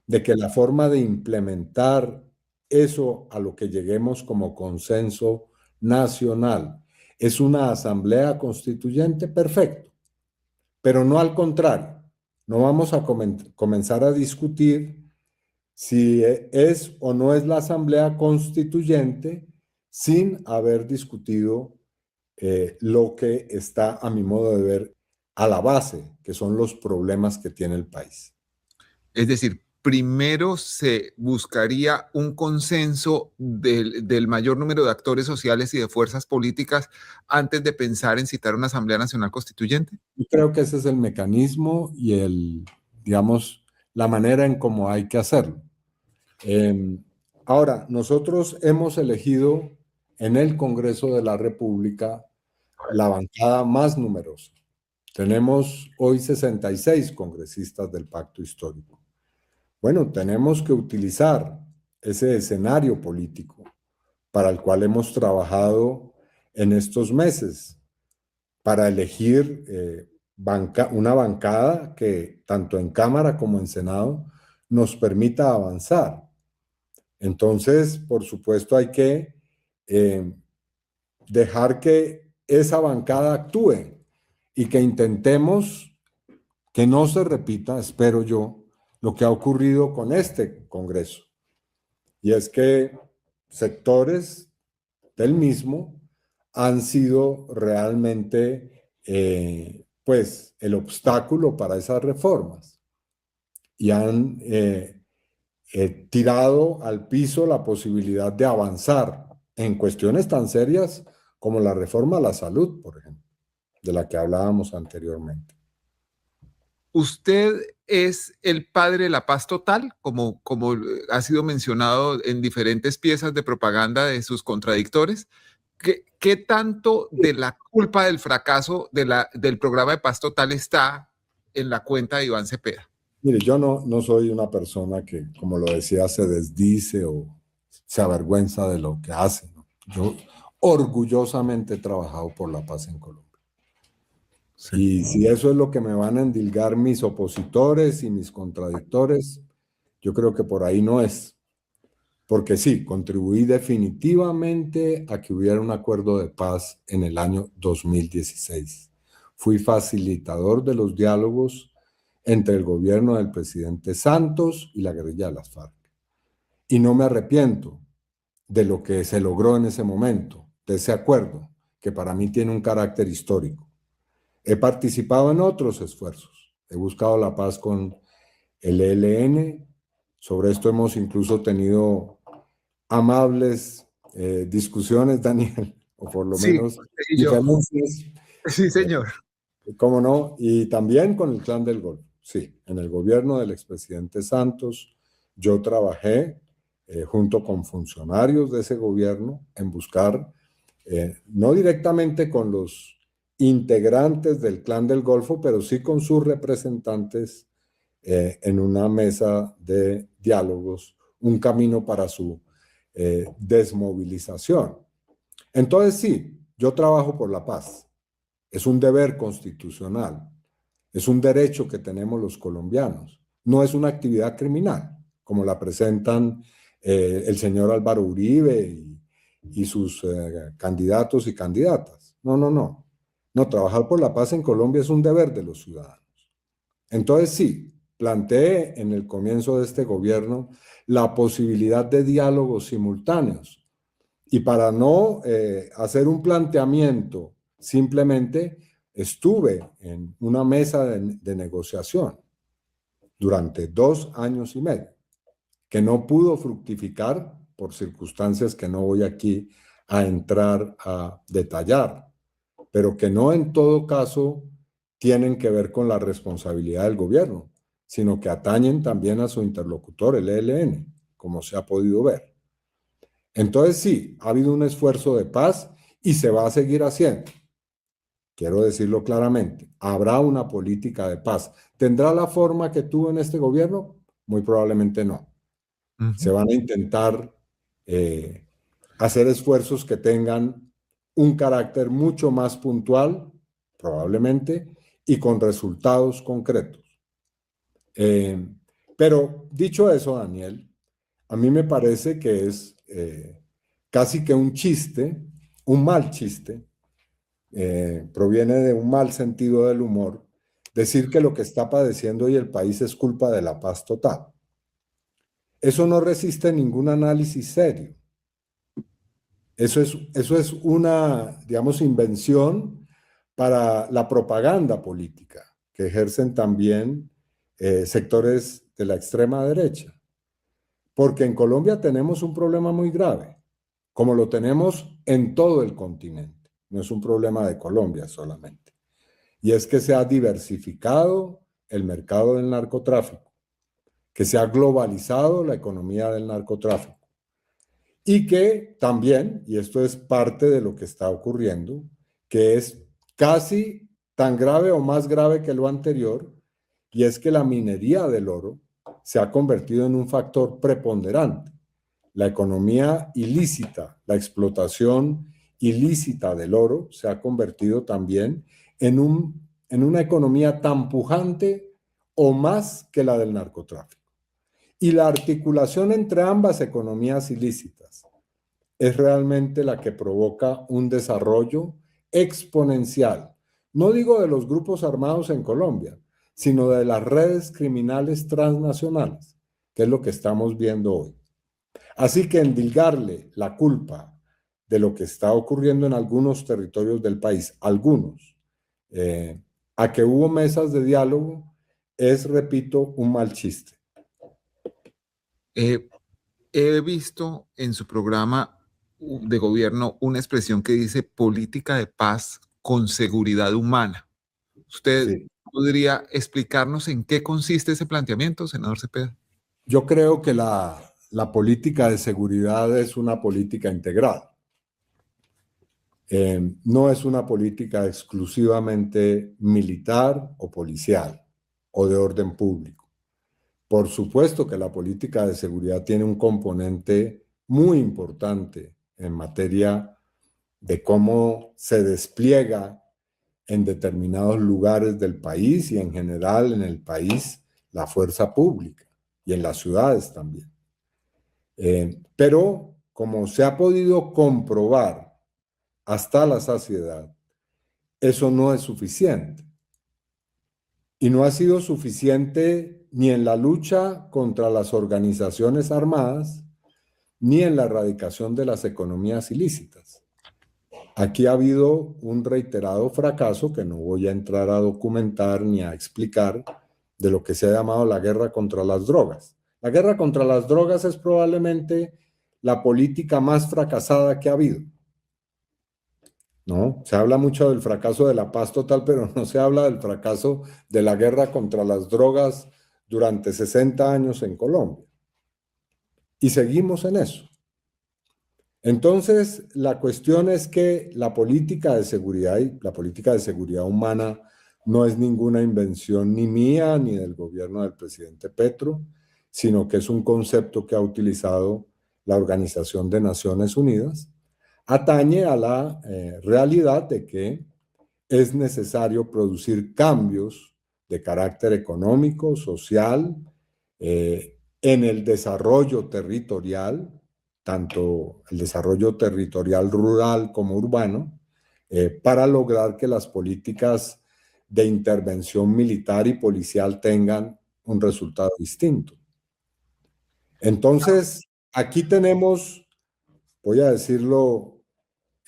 de que la forma de implementar eso a lo que lleguemos como consenso nacional es una asamblea constituyente, perfecto, pero no al contrario. No vamos a comenzar a discutir si es o no es la asamblea constituyente sin haber discutido lo que está, a mi modo de ver, a la base, que son los problemas que tiene el país. Es decir, primero se buscaría un consenso del mayor número de actores sociales y de fuerzas políticas antes de pensar en citar una Asamblea Nacional Constituyente. Yo creo que ese es el mecanismo y digamos, la manera en cómo hay que hacerlo. Ahora, nosotros hemos elegido en el Congreso de la República la bancada más numerosa. Tenemos hoy 66 congresistas del Pacto Histórico. Bueno, tenemos que utilizar ese escenario político para el cual hemos trabajado en estos meses, para elegir una bancada que tanto en Cámara como en Senado nos permita avanzar. Entonces, por supuesto, hay que dejar que esa bancada actúe y que intentemos que no se repita, espero yo, lo que ha ocurrido con este Congreso. Y es que sectores del mismo han sido realmente pues el obstáculo para esas reformas y han tirado al piso la posibilidad de avanzar en cuestiones tan serias como la reforma a la salud, por ejemplo, de la que hablábamos anteriormente. ¿Usted es el padre de la paz total, como ha sido mencionado en diferentes piezas de propaganda de sus contradictores? ¿Qué tanto de la culpa del fracaso del programa de paz total está en la cuenta de Iván Cepeda? Mire, yo no soy una persona que, como lo decía, se desdice o se avergüenza de lo que hace, ¿no? Yo orgullosamente he trabajado por la paz en Colombia. Sí. Y si eso es lo que me van a endilgar mis opositores y mis contradictores, yo creo que por ahí no es. Porque sí, contribuí definitivamente a que hubiera un acuerdo de paz en el año 2016. Fui facilitador de los diálogos entre el gobierno del presidente Santos y la guerrilla de las FARC. Y no me arrepiento de lo que se logró en ese momento, de ese acuerdo, que para mí tiene un carácter histórico. He participado en otros esfuerzos. He buscado la paz con el ELN. Sobre esto hemos incluso tenido amables discusiones, Daniel, o por lo menos diferencias. Sí, señor. ¿Cómo no? Y también con el Clan del Golfo. Sí, en el gobierno del expresidente Santos, yo trabajé junto con funcionarios de ese gobierno en buscar, no directamente con los integrantes del Clan del Golfo, pero sí con sus representantes en una mesa de diálogos, un camino para su desmovilización. Entonces sí, yo trabajo por la paz. Es un deber constitucional, es un derecho que tenemos los colombianos. No es una actividad criminal, como la presentan el señor Álvaro Uribe y sus candidatos y candidatas. No. No, trabajar por la paz en Colombia es un deber de los ciudadanos. Entonces sí, planteé en el comienzo de este gobierno la posibilidad de diálogos simultáneos. Y para no hacer un planteamiento, simplemente estuve en una mesa de negociación durante 2 años y medio, que no pudo fructificar por circunstancias que no voy aquí a entrar a detallar, pero que no en todo caso tienen que ver con la responsabilidad del gobierno, sino que atañen también a su interlocutor, el ELN, como se ha podido ver. Entonces sí, ha habido un esfuerzo de paz y se va a seguir haciendo. Quiero decirlo claramente, habrá una política de paz. ¿Tendrá la forma que tuvo en este gobierno? Muy probablemente no. Se van a intentar hacer esfuerzos que tengan un carácter mucho más puntual, probablemente, y con resultados concretos. Pero dicho eso, Daniel, a mí me parece que es casi que un chiste, un mal chiste, proviene de un mal sentido del humor, decir que lo que está padeciendo hoy el país es culpa de la paz total. Eso no resiste ningún análisis serio. Eso es una, digamos, invención para la propaganda política que ejercen también sectores de la extrema derecha. Porque en Colombia tenemos un problema muy grave, como lo tenemos en todo el continente. No es un problema de Colombia solamente. Y es que se ha diversificado el mercado del narcotráfico, que se ha globalizado la economía del narcotráfico. Y que también, y esto es parte de lo que está ocurriendo, que es casi tan grave o más grave que lo anterior, y es que la minería del oro se ha convertido en un factor preponderante. La economía ilícita, la explotación ilícita del oro se ha convertido también en una economía tan pujante o más que la del narcotráfico. Y la articulación entre ambas economías ilícitas es realmente la que provoca un desarrollo exponencial. No digo de los grupos armados en Colombia, sino de las redes criminales transnacionales, que es lo que estamos viendo hoy. Así que endilgarle la culpa de lo que está ocurriendo en algunos territorios del país, algunos, a que hubo mesas de diálogo es, repito, un mal chiste. He visto en su programa de gobierno una expresión que dice política de paz con seguridad humana. ¿Usted Sí. podría explicarnos en qué consiste ese planteamiento, senador Cepeda? Yo creo que la política de seguridad es una política integral. No es una política exclusivamente militar o policial o de orden público. Por supuesto que la política de seguridad tiene un componente muy importante en materia de cómo se despliega en determinados lugares del país y en general en el país la fuerza pública y en las ciudades también. Pero como se ha podido comprobar hasta la saciedad, eso no es suficiente. Y no ha sido suficiente ni en la lucha contra las organizaciones armadas, ni en la erradicación de las economías ilícitas. Aquí ha habido un reiterado fracaso que no voy a entrar a documentar ni a explicar de lo que se ha llamado la guerra contra las drogas. La guerra contra las drogas es probablemente la política más fracasada que ha habido. ¿No? Se habla mucho del fracaso de la paz total, pero no se habla del fracaso de la guerra contra las drogas durante 60 años en Colombia. Y seguimos en eso. Entonces, la cuestión es que la política de seguridad y la política de seguridad humana no es ninguna invención ni mía ni del gobierno del presidente Petro, sino que es un concepto que ha utilizado la Organización de Naciones Unidas. Atañe a la realidad de que es necesario producir cambios de carácter económico, social, en el desarrollo territorial, tanto el desarrollo territorial rural como urbano, para lograr que las políticas de intervención militar y policial tengan un resultado distinto. Entonces, aquí tenemos, voy a decirlo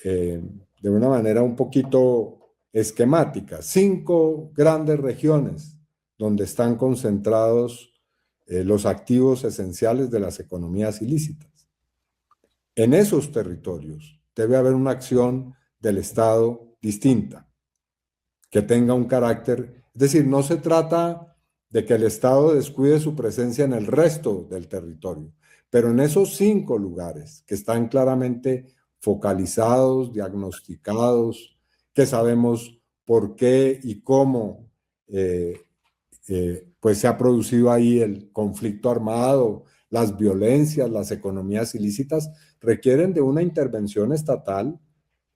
de una manera un poquito esquemática, 5 grandes regiones donde están concentrados los activos esenciales de las economías ilícitas. En esos territorios debe haber una acción del Estado distinta, que tenga un carácter, es decir, no se trata de que el Estado descuide su presencia en el resto del territorio, pero en esos 5 lugares que están claramente focalizados, diagnosticados, que sabemos por qué y cómo pues se ha producido ahí el conflicto armado, las violencias, las economías ilícitas, requieren de una intervención estatal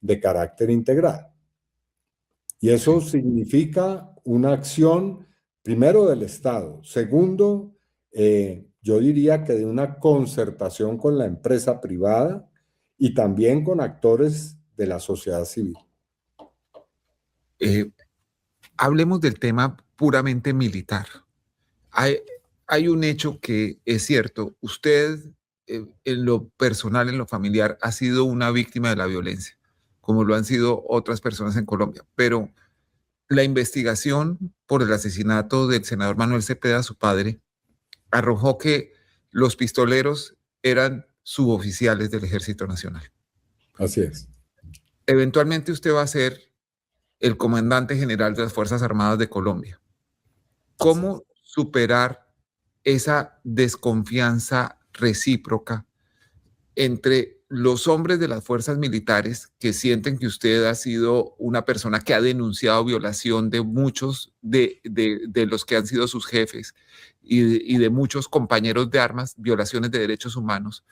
de carácter integral. Y eso significa una acción, primero, del Estado. Segundo, yo diría que de una concertación con la empresa privada y también con actores de la sociedad civil. Hablemos del tema puramente militar. Hay un hecho que es cierto. Usted, en lo personal, en lo familiar, ha sido una víctima de la violencia, como lo han sido otras personas en Colombia. Pero la investigación por el asesinato del senador Manuel Cepeda, su padre, arrojó que los pistoleros eran suboficiales del Ejército Nacional. Así es. Eventualmente usted va a ser el comandante general de las Fuerzas Armadas de Colombia. ¿Cómo superar esa desconfianza recíproca entre los hombres de las fuerzas militares que sienten que usted ha sido una persona que ha denunciado violación de muchos de los que han sido sus jefes y de muchos compañeros de armas, violaciones de derechos humanos?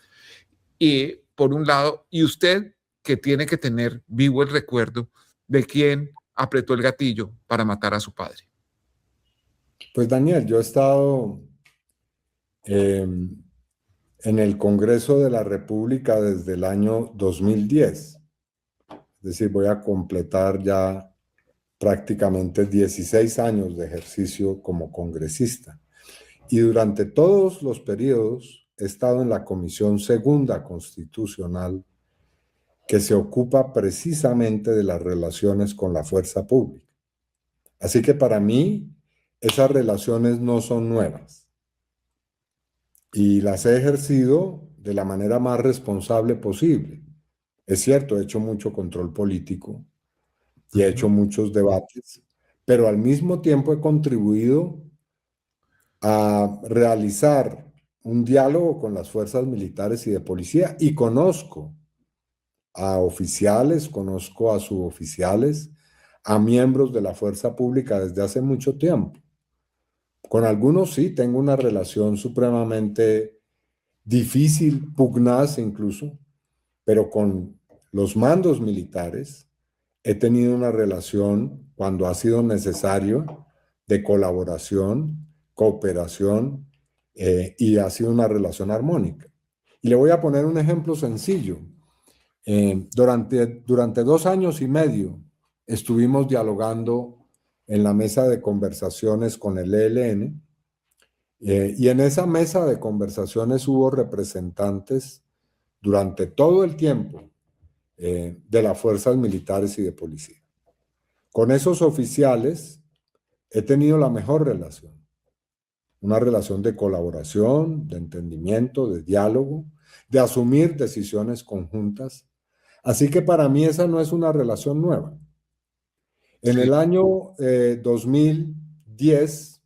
Y por un lado, y usted que tiene que tener vivo el recuerdo de quién apretó el gatillo para matar a su padre. Pues Daniel, yo he estado en el Congreso de la República desde el año 2010. Es decir, voy a completar ya prácticamente 16 años de ejercicio como congresista. Y durante todos los periodos he estado en la Comisión Segunda Constitucional, que se ocupa precisamente de las relaciones con la fuerza pública. Así que para mí, esas relaciones no son nuevas y las he ejercido de la manera más responsable posible. Es cierto, he hecho mucho control político y he hecho muchos debates, pero al mismo tiempo he contribuido a realizar un diálogo con las fuerzas militares y de policía y conozco a oficiales, conozco a suboficiales, a miembros de la fuerza pública desde hace mucho tiempo. Con algunos sí tengo una relación supremamente difícil, pugnaz incluso, pero con los mandos militares he tenido una relación cuando ha sido necesario de colaboración, cooperación y ha sido una relación armónica. Y le voy a poner un ejemplo sencillo. Durante 2 años y medio estuvimos dialogando en la mesa de conversaciones con el ELN y en esa mesa de conversaciones hubo representantes durante todo el tiempo de las fuerzas militares y de policía. Con esos oficiales he tenido la mejor relación, una relación de colaboración, de entendimiento, de diálogo, de asumir decisiones conjuntas. Así que para mí esa no es una relación nueva. En el año 2010,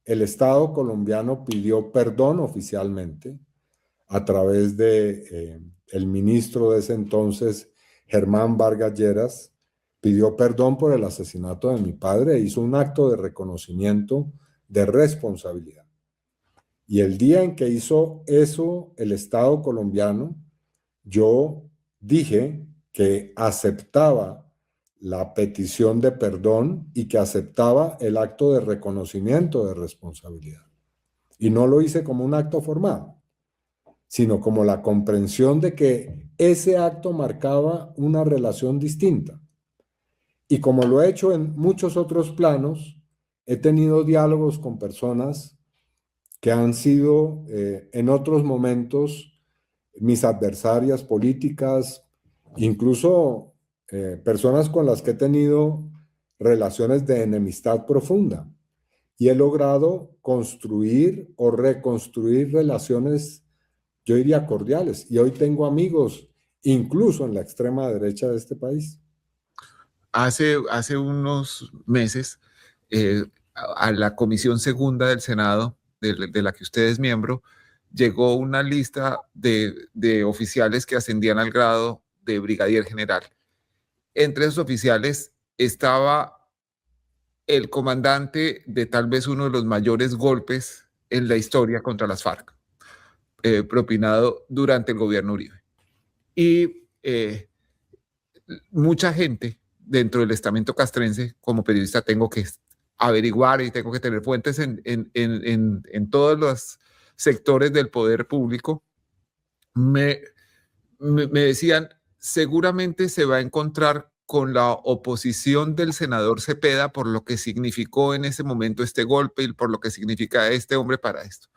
el Estado colombiano pidió perdón oficialmente a través de el ministro de ese entonces, Germán Vargas Lleras, pidió perdón por el asesinato de mi padre e hizo un acto de reconocimiento de responsabilidad. Y el día en que hizo eso el Estado colombiano, yo dije que aceptaba la petición de perdón y que aceptaba el acto de reconocimiento de responsabilidad. Y no lo hice como un acto formal, sino como la comprensión de que ese acto marcaba una relación distinta. Y como lo he hecho en muchos otros planos, he tenido diálogos con personas que han sido en otros momentos mis adversarias políticas, incluso personas con las que he tenido relaciones de enemistad profunda. Y he logrado construir o reconstruir relaciones, yo diría cordiales. Y hoy tengo amigos, incluso en la extrema derecha de este país. Hace unos meses, a la Comisión Segunda del Senado, de la que usted es miembro, llegó una lista de oficiales que ascendían al grado de brigadier general. Entre esos oficiales estaba el comandante de tal vez uno de los mayores golpes en la historia contra las FARC, propinado durante el gobierno Uribe. Y mucha gente dentro del estamento castrense, como periodista tengo que averiguar y tengo que tener fuentes en todos los sectores del poder público, me decían, seguramente se va a encontrar con la oposición del senador Cepeda por lo que significó en ese momento este golpe y por lo que significa este hombre para esto.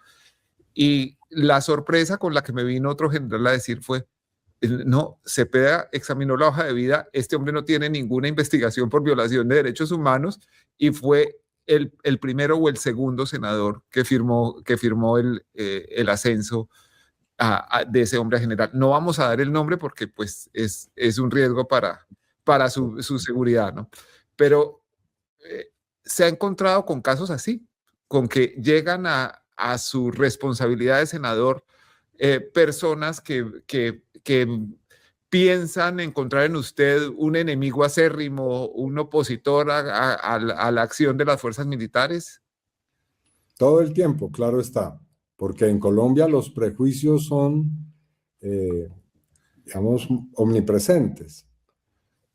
Y la sorpresa con la que me vino otro general a decir fue, no, Cepeda examinó la hoja de vida, este hombre no tiene ninguna investigación por violación de derechos humanos y fue el primero o el segundo senador que firmó el ascenso de ese hombre a general. No vamos a dar el nombre porque pues es un riesgo para su seguridad, ¿no? Pero se ha encontrado con casos así, con que llegan a su responsabilidad de senador personas que piensan encontrar en usted un enemigo acérrimo, un opositor a la acción de las fuerzas militares. Todo el tiempo, claro está, porque en Colombia los prejuicios son, digamos, omnipresentes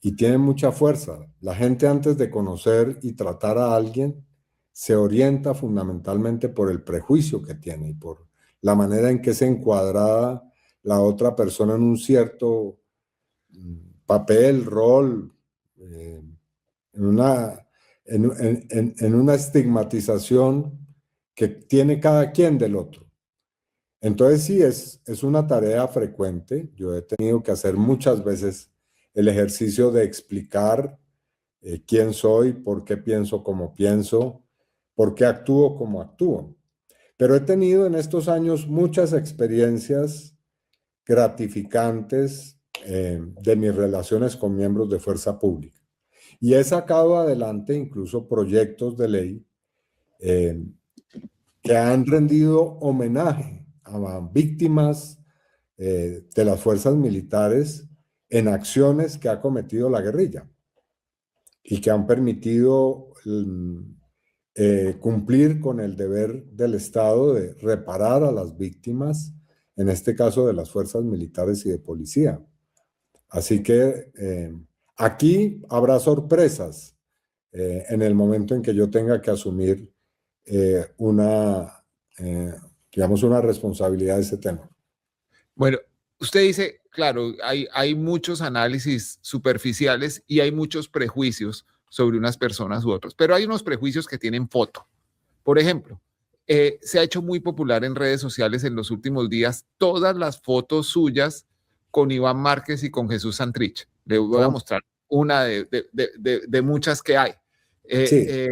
y tienen mucha fuerza. La gente antes de conocer y tratar a alguien se orienta fundamentalmente por el prejuicio que tiene y por la manera en que es encuadrada la otra persona en un cierto papel, rol, en una estigmatización que tiene cada quien del otro. Entonces sí, es una tarea frecuente. Yo he tenido que hacer muchas veces el ejercicio de explicar quién soy, por qué pienso como pienso, por qué actúo como actúo. Pero he tenido en estos años muchas experiencias gratificantes de mis relaciones con miembros de fuerza pública. Y he sacado adelante incluso proyectos de ley que han rendido homenaje a víctimas de las fuerzas militares en acciones que ha cometido la guerrilla y que han permitido cumplir con el deber del Estado de reparar a las víctimas, en este caso de las fuerzas militares y de policía. Así que aquí habrá sorpresas en el momento en que yo tenga que asumir digamos, una responsabilidad de ese tema. Bueno, usted dice, claro, hay muchos análisis superficiales y hay muchos prejuicios sobre unas personas u otras, pero hay unos prejuicios que tienen foto. Por ejemplo, se ha hecho muy popular en redes sociales en los últimos días todas las fotos suyas con Iván Márquez y con Jesús Santrich. Le voy a mostrar una de muchas que hay. Sí.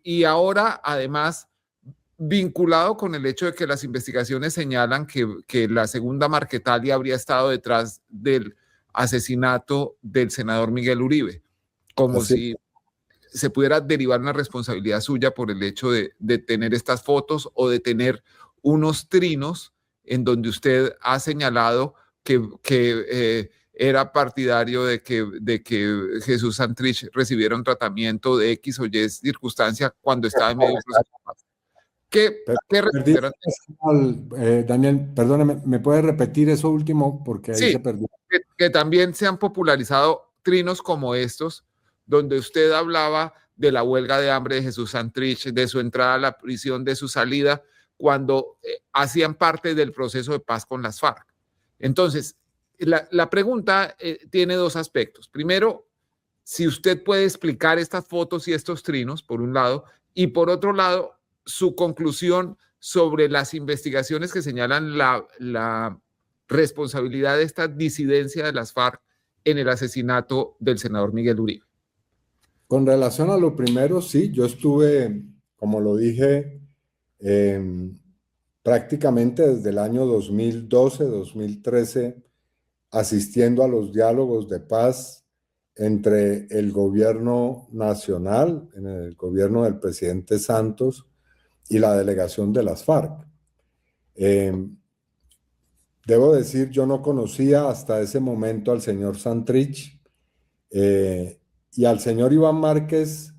Y ahora, además, vinculado con el hecho de que las investigaciones señalan que la segunda Marquetalia habría estado detrás del asesinato del senador Miguel Uribe, como si se pudiera derivar una responsabilidad suya por el hecho de tener estas fotos o de tener unos trinos en donde usted ha señalado que era partidario de que Jesús Santrich recibiera un tratamiento de X o Y circunstancia cuando estaba en medio de proceso. ¿Qué refieren? Daniel, perdóneme, ¿me puede repetir eso último? Porque ahí se perdió. Que también se han popularizado trinos como estos, donde usted hablaba de la huelga de hambre de Jesús Santrich, de su entrada a la prisión, de su salida, cuando hacían parte del proceso de paz con las FARC. Entonces, la pregunta tiene dos aspectos. Primero, si usted puede explicar estas fotos y estos trinos, por un lado, y por otro lado, su conclusión sobre las investigaciones que señalan la responsabilidad de esta disidencia de las FARC en el asesinato del senador Miguel Uribe. Con relación a lo primero, sí, yo estuve, como lo dije, prácticamente desde el año 2012-2013 asistiendo a los diálogos de paz entre el gobierno nacional, en el gobierno del presidente Santos, y la delegación de las FARC. Debo decir, yo no conocía hasta ese momento al señor Santrich y al señor Iván Márquez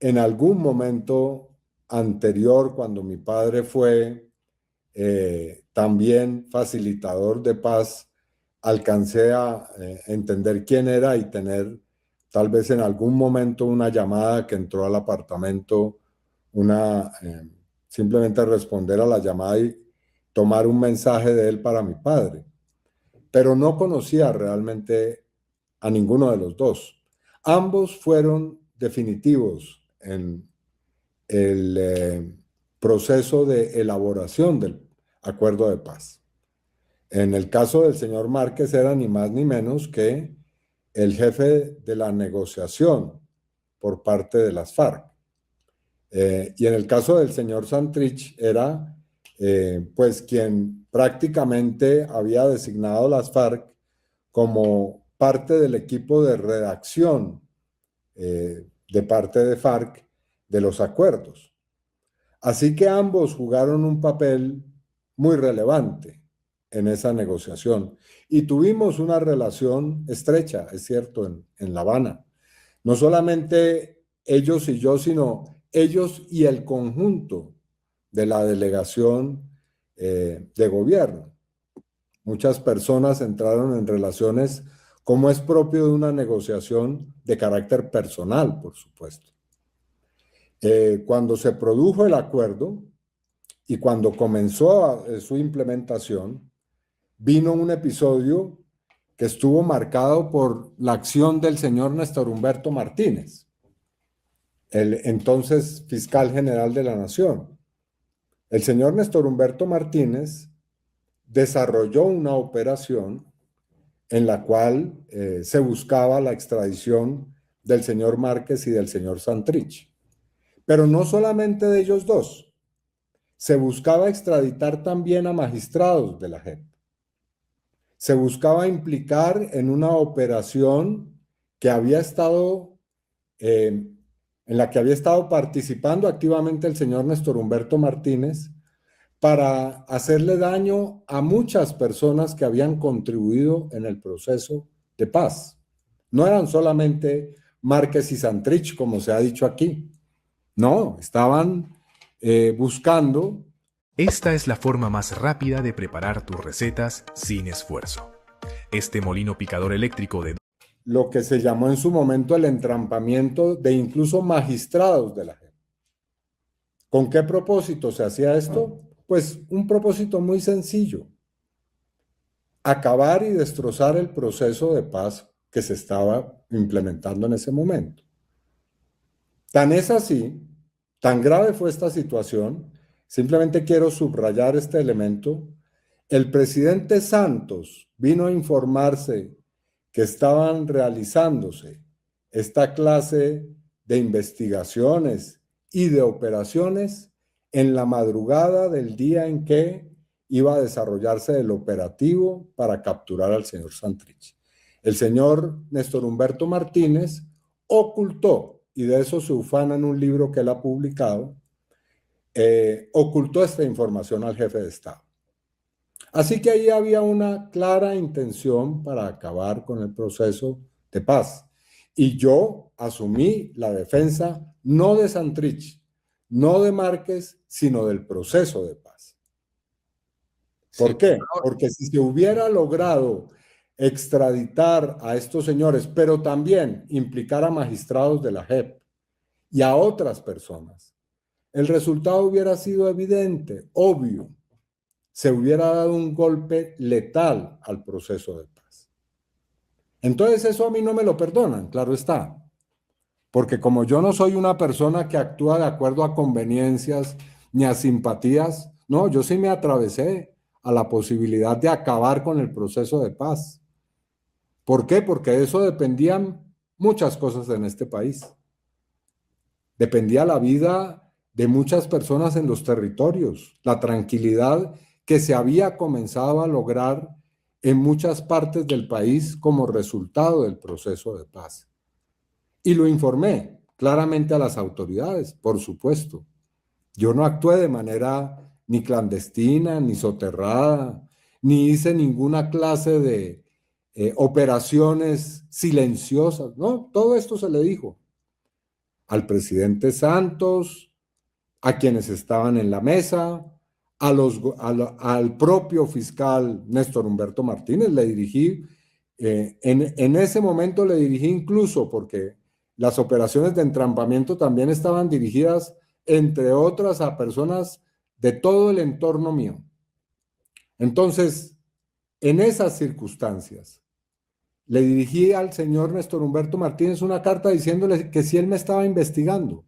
en algún momento anterior, cuando mi padre fue también facilitador de paz, alcancé a entender quién era y tener tal vez en algún momento una llamada que entró al apartamento, simplemente responder a la llamada y tomar un mensaje de él para mi padre. Pero no conocía realmente a ninguno de los dos. Ambos fueron definitivos en el proceso de elaboración del acuerdo de paz. En el caso del señor Márquez era ni más ni menos que el jefe de la negociación por parte de las FARC. Y en el caso del señor Santrich era pues quien prácticamente había designado las FARC como parte del equipo de redacción de parte de FARC de los acuerdos. Así que ambos jugaron un papel muy relevante en esa negociación y tuvimos una relación estrecha, es cierto, en La Habana. No solamente ellos y yo, sino ellos y el conjunto de la delegación de gobierno. Muchas personas entraron en relaciones como es propio de una negociación de carácter personal, por supuesto. Cuando se produjo el acuerdo y cuando comenzó su implementación, vino un episodio que estuvo marcado por la acción del señor Néstor Humberto Martínez, el entonces fiscal general de la Nación. El señor Néstor Humberto Martínez desarrolló una operación en la cual se buscaba la extradición del señor Márquez y del señor Santrich. Pero no solamente de ellos dos. Se buscaba extraditar también a magistrados de la JEP. Se buscaba implicar en una operación que había estado, en la que había estado participando activamente el señor Néstor Humberto Martínez, para hacerle daño a muchas personas que habían contribuido en el proceso de paz. No eran solamente Márquez y Santrich, como se ha dicho aquí. No, estaban buscando. Esta es la forma más rápida de preparar tus recetas sin esfuerzo. Este molino picador eléctrico de lo que se llamó en su momento el entrampamiento de incluso magistrados de la JEP. ¿Con qué propósito se hacía esto? Pues un propósito muy sencillo: acabar y destrozar el proceso de paz que se estaba implementando en ese momento. Tan es así, tan grave fue esta situación, simplemente quiero subrayar este elemento. El presidente Santos vino a informarse que estaban realizándose esta clase de investigaciones y de operaciones en la madrugada del día en que iba a desarrollarse el operativo para capturar al señor Santrich. El señor Néstor Humberto Martínez ocultó, y de eso se ufana en un libro que él ha publicado, ocultó esta información al jefe de Estado. Así que ahí había una clara intención para acabar con el proceso de paz. Y yo asumí la defensa no de Santrich, no de Márquez, sino del proceso de paz. ¿Por qué? Porque si se hubiera logrado extraditar a estos señores, pero también implicar a magistrados de la JEP y a otras personas, el resultado hubiera sido evidente, obvio. Se hubiera dado un golpe letal al proceso de paz. Entonces eso a mí no me lo perdonan, claro está. Porque como yo no soy una persona que actúa de acuerdo a conveniencias ni a simpatías, no, yo sí me atravesé a la posibilidad de acabar con el proceso de paz. ¿Por qué? Porque de eso dependían muchas cosas en este país. Dependía la vida de muchas personas en los territorios, la tranquilidad que se había comenzado a lograr en muchas partes del país como resultado del proceso de paz. Y lo informé claramente a las autoridades, por supuesto. Yo no actué de manera ni clandestina, ni soterrada, ni hice ninguna clase de operaciones silenciosas. No, todo esto se le dijo al presidente Santos, a quienes estaban en la mesa, al propio fiscal Néstor Humberto Martínez. Le dirigí, en ese momento le dirigí incluso porque las operaciones de entrampamiento también estaban dirigidas, entre otras, a personas de todo el entorno mío. Entonces, en esas circunstancias, le dirigí al señor Néstor Humberto Martínez una carta diciéndole que si él me estaba investigando.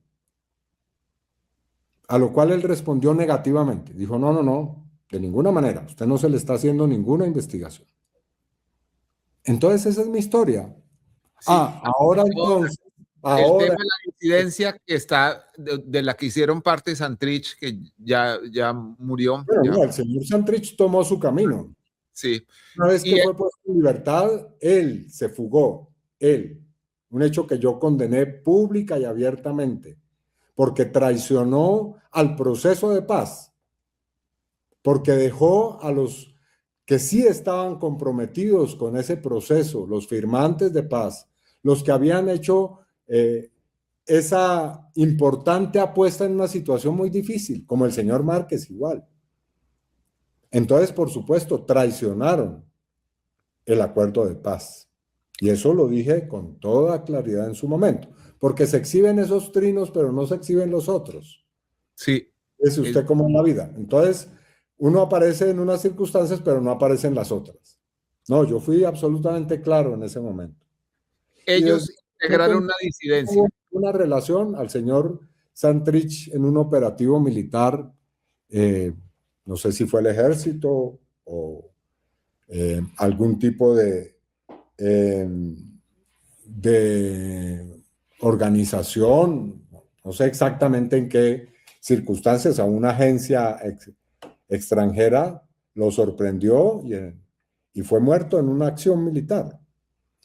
A lo cual él respondió negativamente. Dijo, no, de ninguna manera. Usted no se le está haciendo ninguna investigación. Entonces, esa es mi historia. Sí. Ahora entonces... El tema de la disidencia que está, de la que hicieron parte Santrich, que ya murió. Bueno, ya. No, el señor Santrich tomó su camino. Sí. Una vez que fue puesto en libertad, él se fugó. Él. Un hecho que yo condené pública y abiertamente. Porque traicionó al proceso de paz, porque dejó a los que sí estaban comprometidos con ese proceso, los firmantes de paz, los que habían hecho esa importante apuesta en una situación muy difícil, como el señor Márquez igual. Entonces, por supuesto, traicionaron el acuerdo de paz. Y eso lo dije con toda claridad en su momento. Porque se exhiben esos trinos, pero no se exhiben los otros. Sí. Es usted como en la vida. Entonces, uno aparece en unas circunstancias, pero no aparece en las otras. No, yo fui absolutamente claro en ese momento. Ellos integraron una disidencia. Una relación al señor Santrich en un operativo militar, no sé si fue el ejército o algún tipo de organización, no sé exactamente en qué circunstancias, a una agencia extranjera lo sorprendió y fue muerto en una acción militar.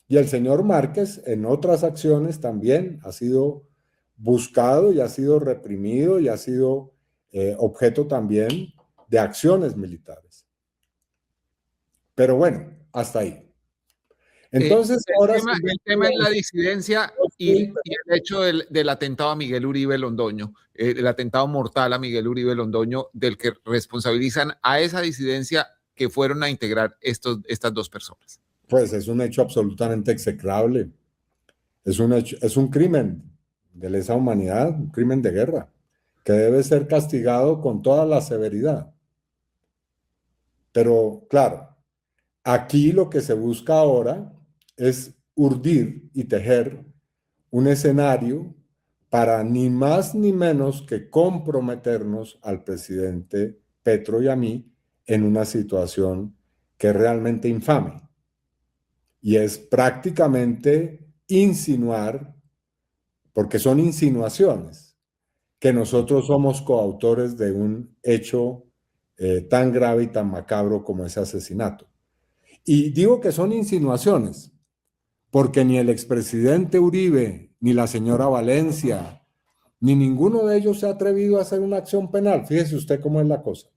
Y el señor Márquez en otras acciones también ha sido buscado y ha sido reprimido y ha sido objeto también de acciones militares. Pero bueno, hasta ahí. Entonces, ahora el tema es la disidencia y el hecho del atentado a Miguel Uribe Londoño, el atentado mortal a Miguel Uribe Londoño, del que responsabilizan a esa disidencia que fueron a integrar estas dos personas. Pues es un hecho absolutamente execrable. Es un crimen de lesa humanidad, un crimen de guerra, que debe ser castigado con toda la severidad. Pero claro, aquí lo que se busca ahora es urdir y tejer un escenario para ni más ni menos que comprometernos al presidente Petro y a mí en una situación que es realmente infame. Y es prácticamente insinuar, porque son insinuaciones, que nosotros somos coautores de un hecho tan grave y tan macabro como ese asesinato. Y digo que son insinuaciones, porque ni el expresidente Uribe, ni la señora Valencia, ni ninguno de ellos se ha atrevido a hacer una acción penal. Fíjese usted cómo es la cosa.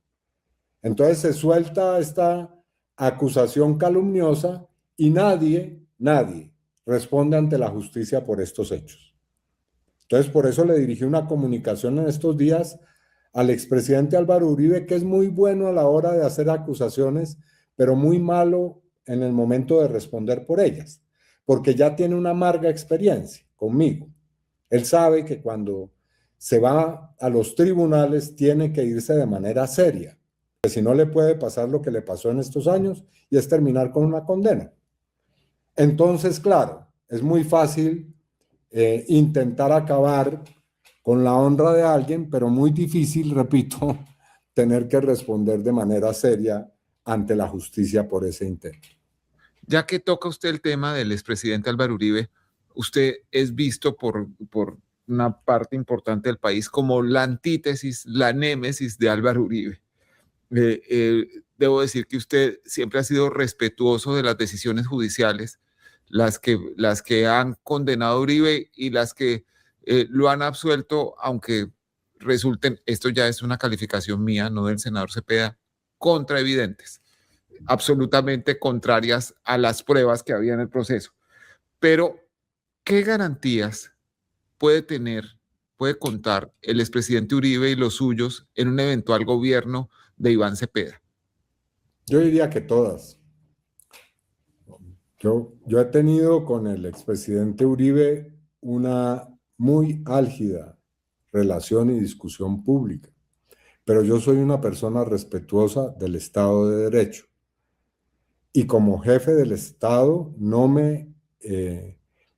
Entonces se suelta esta acusación calumniosa y nadie responde ante la justicia por estos hechos. Entonces por eso le dirigí una comunicación en estos días al expresidente Álvaro Uribe, que es muy bueno a la hora de hacer acusaciones, pero muy malo en el momento de responder por ellas, porque ya tiene una amarga experiencia conmigo. Él sabe que cuando se va a los tribunales tiene que irse de manera seria, porque si no le puede pasar lo que le pasó en estos años y es terminar con una condena. Entonces, claro, es muy fácil intentar acabar con la honra de alguien, pero muy difícil, repito, tener que responder de manera seria ante la justicia por ese intento. Ya que toca usted el tema del expresidente Álvaro Uribe, usted es visto por una parte importante del país como la antítesis, la némesis de Álvaro Uribe. Debo decir que usted siempre ha sido respetuoso de las decisiones judiciales, las que han condenado a Uribe y las que lo han absuelto, aunque resulten, esto ya es una calificación mía, no del senador Cepeda, contraevidentes, absolutamente contrarias a las pruebas que había en el proceso. Pero, ¿qué garantías puede contar el expresidente Uribe y los suyos en un eventual gobierno de Iván Cepeda? Yo diría que todas. Yo he tenido con el expresidente Uribe una muy álgida relación y discusión pública, pero yo soy una persona respetuosa del Estado de Derecho y como jefe del Estado no me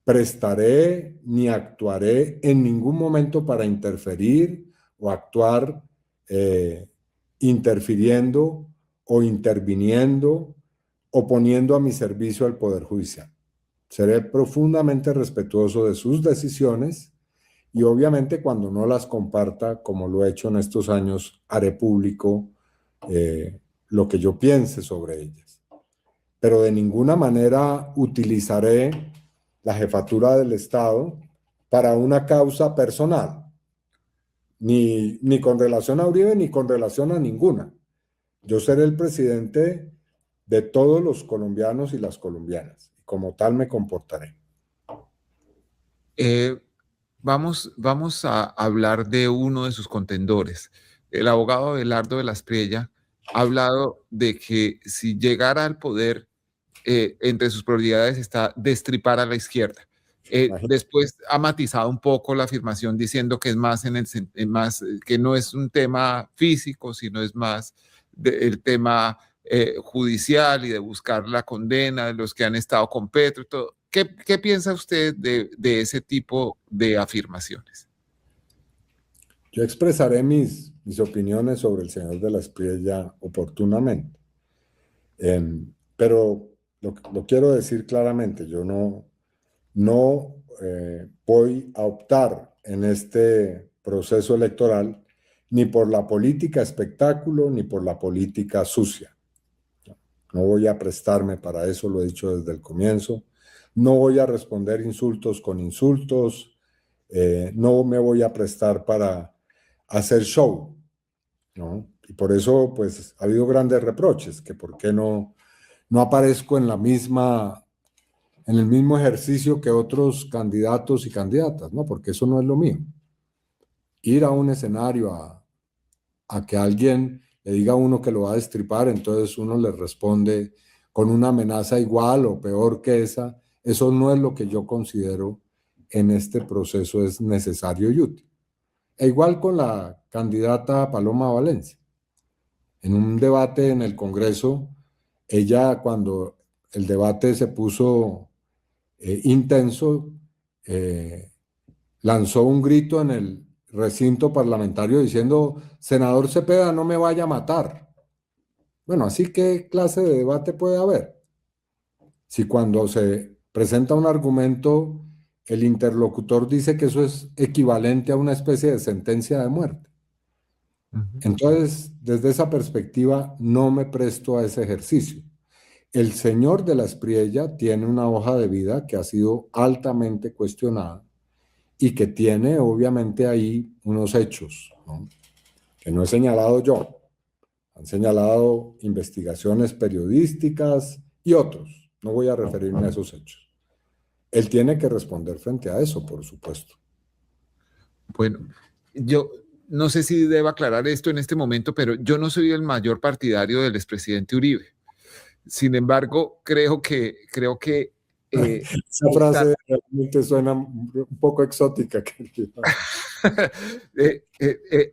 prestaré ni actuaré en ningún momento para interferir o actuar interfiriendo o interviniendo o poniendo a mi servicio al Poder Judicial. Seré profundamente respetuoso de sus decisiones y obviamente cuando no las comparta, como lo he hecho en estos años, haré público lo que yo piense sobre ellas. Pero de ninguna manera utilizaré la jefatura del Estado para una causa personal, ni con relación a Uribe ni con relación a ninguna. Yo seré el presidente de todos los colombianos y las colombianas, y como tal me comportaré. Vamos a hablar de uno de sus contendores. El abogado Abelardo de la Espriella ha hablado de que si llegara al poder, entre sus prioridades está destripar a la izquierda. Después ha matizado un poco la afirmación diciendo que es más, que no es un tema físico, sino es más el tema judicial y de buscar la condena de los que han estado con Petro y todo. ¿Qué piensa usted de ese tipo de afirmaciones? Yo expresaré mis opiniones sobre el señor de la Espriella oportunamente, pero lo quiero decir claramente, yo no voy a optar en este proceso electoral ni por la política espectáculo ni por la política sucia. No voy a prestarme para eso, lo he dicho desde el comienzo. No voy a responder insultos con insultos. No me voy a prestar para hacer show, ¿no? Y por eso, pues, ha habido grandes reproches, que por qué no aparezco en el mismo ejercicio que otros candidatos y candidatas, ¿no? Porque eso no es lo mío. Ir a un escenario a que alguien le diga a uno que lo va a destripar, entonces uno le responde con una amenaza igual o peor que esa, eso no es lo que yo considero en este proceso es necesario y útil. E igual con la candidata Paloma Valencia. En un debate en el Congreso, ella, cuando el debate se puso intenso, lanzó un grito en el recinto parlamentario diciendo: senador Cepeda, no me vaya a matar. Bueno, así ¿qué clase de debate puede haber? Si cuando se presenta un argumento, el interlocutor dice que eso es equivalente a una especie de sentencia de muerte. Entonces, desde esa perspectiva, no me presto a ese ejercicio. El señor de la Espriella tiene una hoja de vida que ha sido altamente cuestionada y que tiene, obviamente, ahí unos hechos, ¿no? Que no he señalado yo. Han señalado investigaciones periodísticas y otros. No voy a referirme a esos hechos. Él tiene que responder frente a eso, por supuesto. Bueno, yo no sé si debo aclarar esto en este momento, pero yo no soy el mayor partidario del expresidente Uribe. Sin embargo, creo que esa frase realmente suena un poco exótica.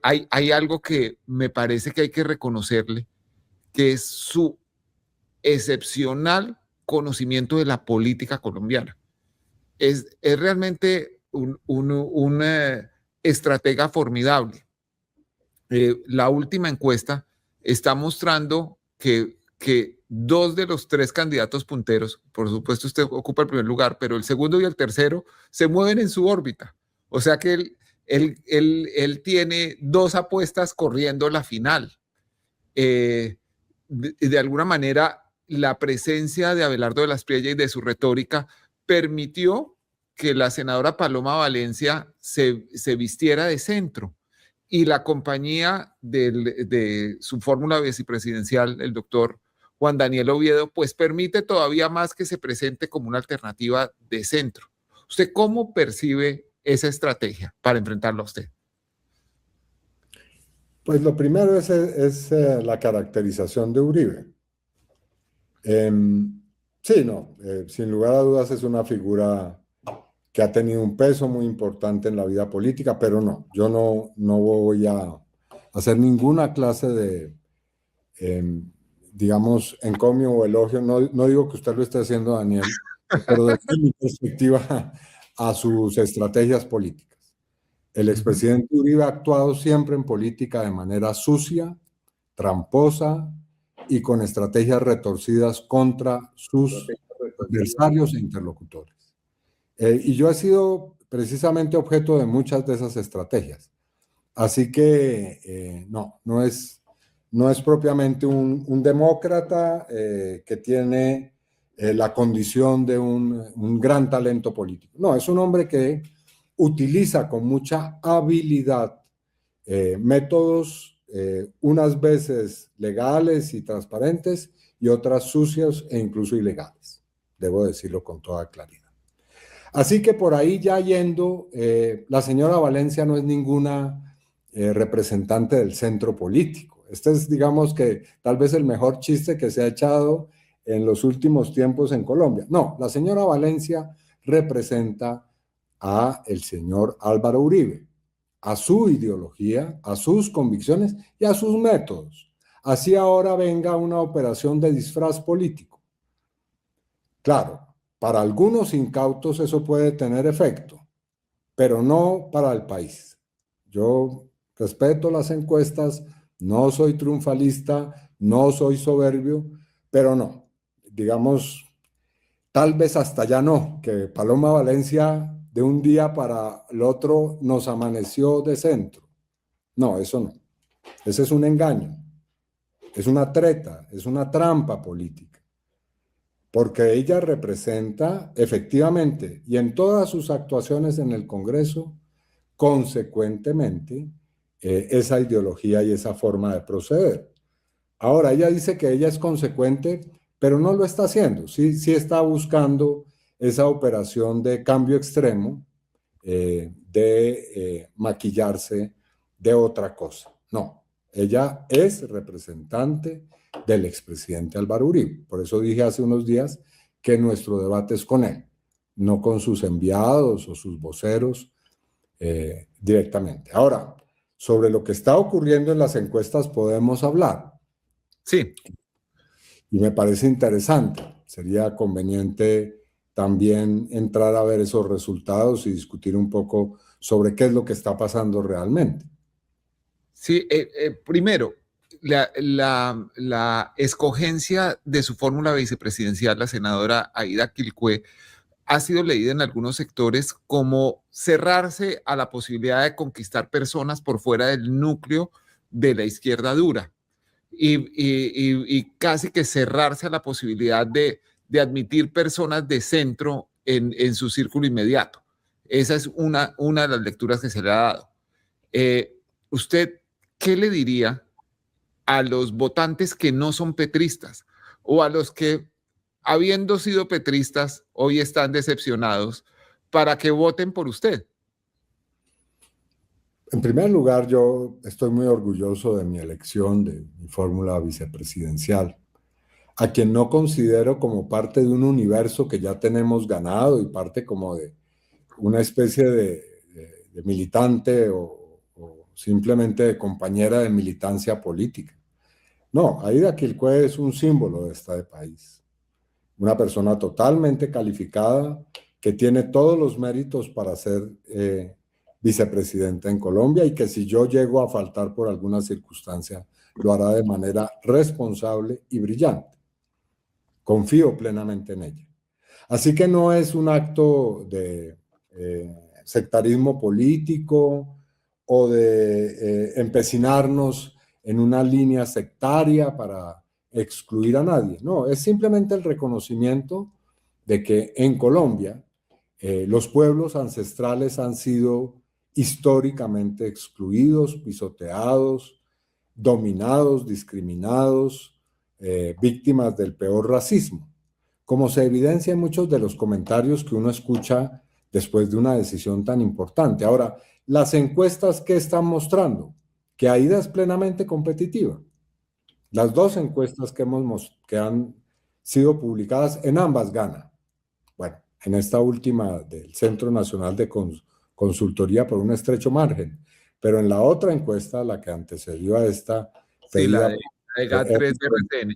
hay algo que me parece que hay que reconocerle, que es su excepcional conocimiento de la política colombiana. Es realmente un estratega formidable. La última encuesta está mostrando que 2 de los 3 candidatos punteros, por supuesto usted ocupa el primer lugar, pero el segundo y el tercero se mueven en su órbita. O sea que él tiene 2 apuestas corriendo la final. De alguna manera, la presencia de Abelardo de la Espriella y de su retórica permitió que la senadora Paloma Valencia se vistiera de centro. Y la compañía de su fórmula vicepresidencial, el doctor Juan Daniel Oviedo, pues permite todavía más que se presente como una alternativa de centro. ¿Usted cómo percibe esa estrategia para enfrentarlo a usted? Pues lo primero es la caracterización de Uribe. Sí, no, sin lugar a dudas es una figura que ha tenido un peso muy importante en la vida política, pero no, yo no voy a hacer ninguna clase de, digamos, encomio o elogio. No digo que usted lo esté haciendo, Daniel, pero desde mi perspectiva a sus estrategias políticas. El expresidente Uribe ha actuado siempre en política de manera sucia, tramposa y con estrategias retorcidas contra sus adversarios e interlocutores. Y yo he sido precisamente objeto de muchas de esas estrategias. Así que no es propiamente un demócrata que tiene la condición de un gran talento político. No, es un hombre que utiliza con mucha habilidad métodos unas veces legales y transparentes y otras sucias e incluso ilegales. Debo decirlo con toda claridad. Así que por ahí ya yendo, la señora Valencia no es ninguna representante del centro político. Este es, digamos que, tal vez el mejor chiste que se ha echado en los últimos tiempos en Colombia. No, la señora Valencia representa a el señor Álvaro Uribe, a su ideología, a sus convicciones y a sus métodos. Así ahora venga una operación de disfraz político. Claro, para algunos incautos eso puede tener efecto, pero no para el país. Yo respeto las encuestas, no soy triunfalista, no soy soberbio, pero no, digamos, tal vez hasta ya no, que Paloma Valencia de un día para el otro nos amaneció de centro. No, eso no. Ese es un engaño, es una treta, es una trampa política, porque ella representa efectivamente y en todas sus actuaciones en el Congreso, consecuentemente, esa ideología y esa forma de proceder. Ahora, ella dice que ella es consecuente, pero no lo está haciendo. Sí está buscando esa operación de cambio extremo, de maquillarse de otra cosa. No, ella es representante del expresidente Álvaro Uribe. Por eso dije hace unos días que nuestro debate es con él, no con sus enviados o sus voceros directamente. Ahora, sobre lo que está ocurriendo en las encuestas podemos hablar. Sí. Y me parece interesante. Sería conveniente también entrar a ver esos resultados y discutir un poco sobre qué es lo que está pasando realmente. Sí, primero, la escogencia de su fórmula vicepresidencial, la senadora Aida Quilqué, ha sido leída en algunos sectores como cerrarse a la posibilidad de conquistar personas por fuera del núcleo de la izquierda dura y casi que cerrarse a la posibilidad de admitir personas de centro en su círculo inmediato. Esa es una de las lecturas que se le ha dado. ¿Usted qué le diría a los votantes que no son petristas o a los que, habiendo sido petristas, hoy están decepcionados para que voten por usted? En primer lugar, yo estoy muy orgulloso de mi elección, de mi fórmula vicepresidencial, a quien no considero como parte de un universo que ya tenemos ganado y parte como de una especie de militante o simplemente de compañera de militancia política. No, Aida Quilqué es un símbolo de este país. Una persona totalmente calificada que tiene todos los méritos para ser vicepresidenta en Colombia y que si yo llego a faltar por alguna circunstancia, lo hará de manera responsable y brillante. Confío plenamente en ella. Así que no es un acto de sectarismo político o de empecinarnos en una línea sectaria para excluir a nadie. No, es simplemente el reconocimiento de que en Colombia los pueblos ancestrales han sido históricamente excluidos, pisoteados, dominados, discriminados, víctimas del peor racismo, como se evidencia en muchos de los comentarios que uno escucha después de una decisión tan importante. Ahora, las encuestas, ¿qué están mostrando? Que Aida es plenamente competitiva. Las dos encuestas que han sido publicadas, en ambas gana. Bueno, en esta última del Centro Nacional de Consultoría por un estrecho margen, pero en la otra encuesta, la que antecedió a esta, sí, la de GAT3 de RCN.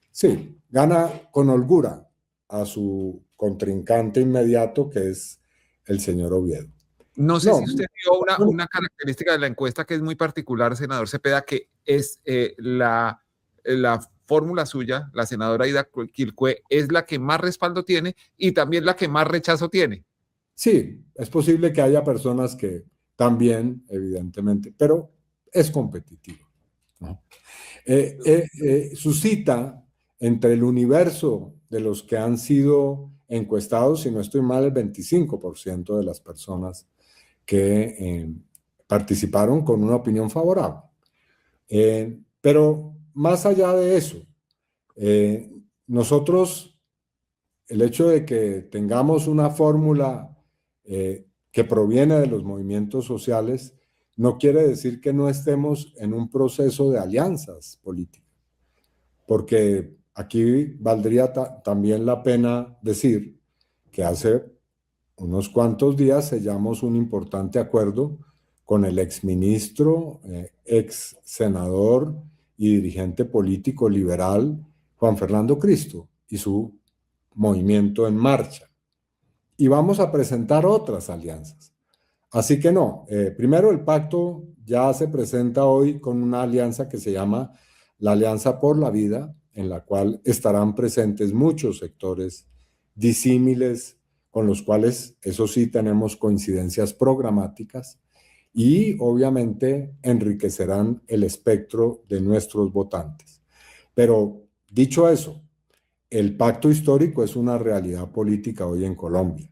Sí, gana con holgura a su contrincante inmediato, que es el señor Oviedo. No sé si usted vio una característica de la encuesta que es muy particular, senador Cepeda, que es la fórmula suya, la senadora Aida Quilqué, es la que más respaldo tiene y también la que más rechazo tiene. Sí, es posible que haya personas que también, evidentemente, pero es competitivo, ¿no? Suscita entre el universo de los que han sido encuestados, si no estoy mal, el 25% de las personas que participaron con una opinión favorable. Pero más allá de eso, nosotros, el hecho de que tengamos una fórmula que proviene de los movimientos sociales, no quiere decir que no estemos en un proceso de alianzas políticas, porque aquí valdría también la pena decir que hace unos cuantos días sellamos un importante acuerdo con el exministro, ex senador y dirigente político liberal Juan Fernando Cristo y su movimiento En Marcha. Y vamos a presentar otras alianzas. Así que no, primero el pacto ya se presenta hoy con una alianza que se llama la Alianza por la Vida, en la cual estarán presentes muchos sectores disímiles con los cuales, eso sí, tenemos coincidencias programáticas y obviamente enriquecerán el espectro de nuestros votantes. Pero dicho eso, el pacto histórico es una realidad política hoy en Colombia.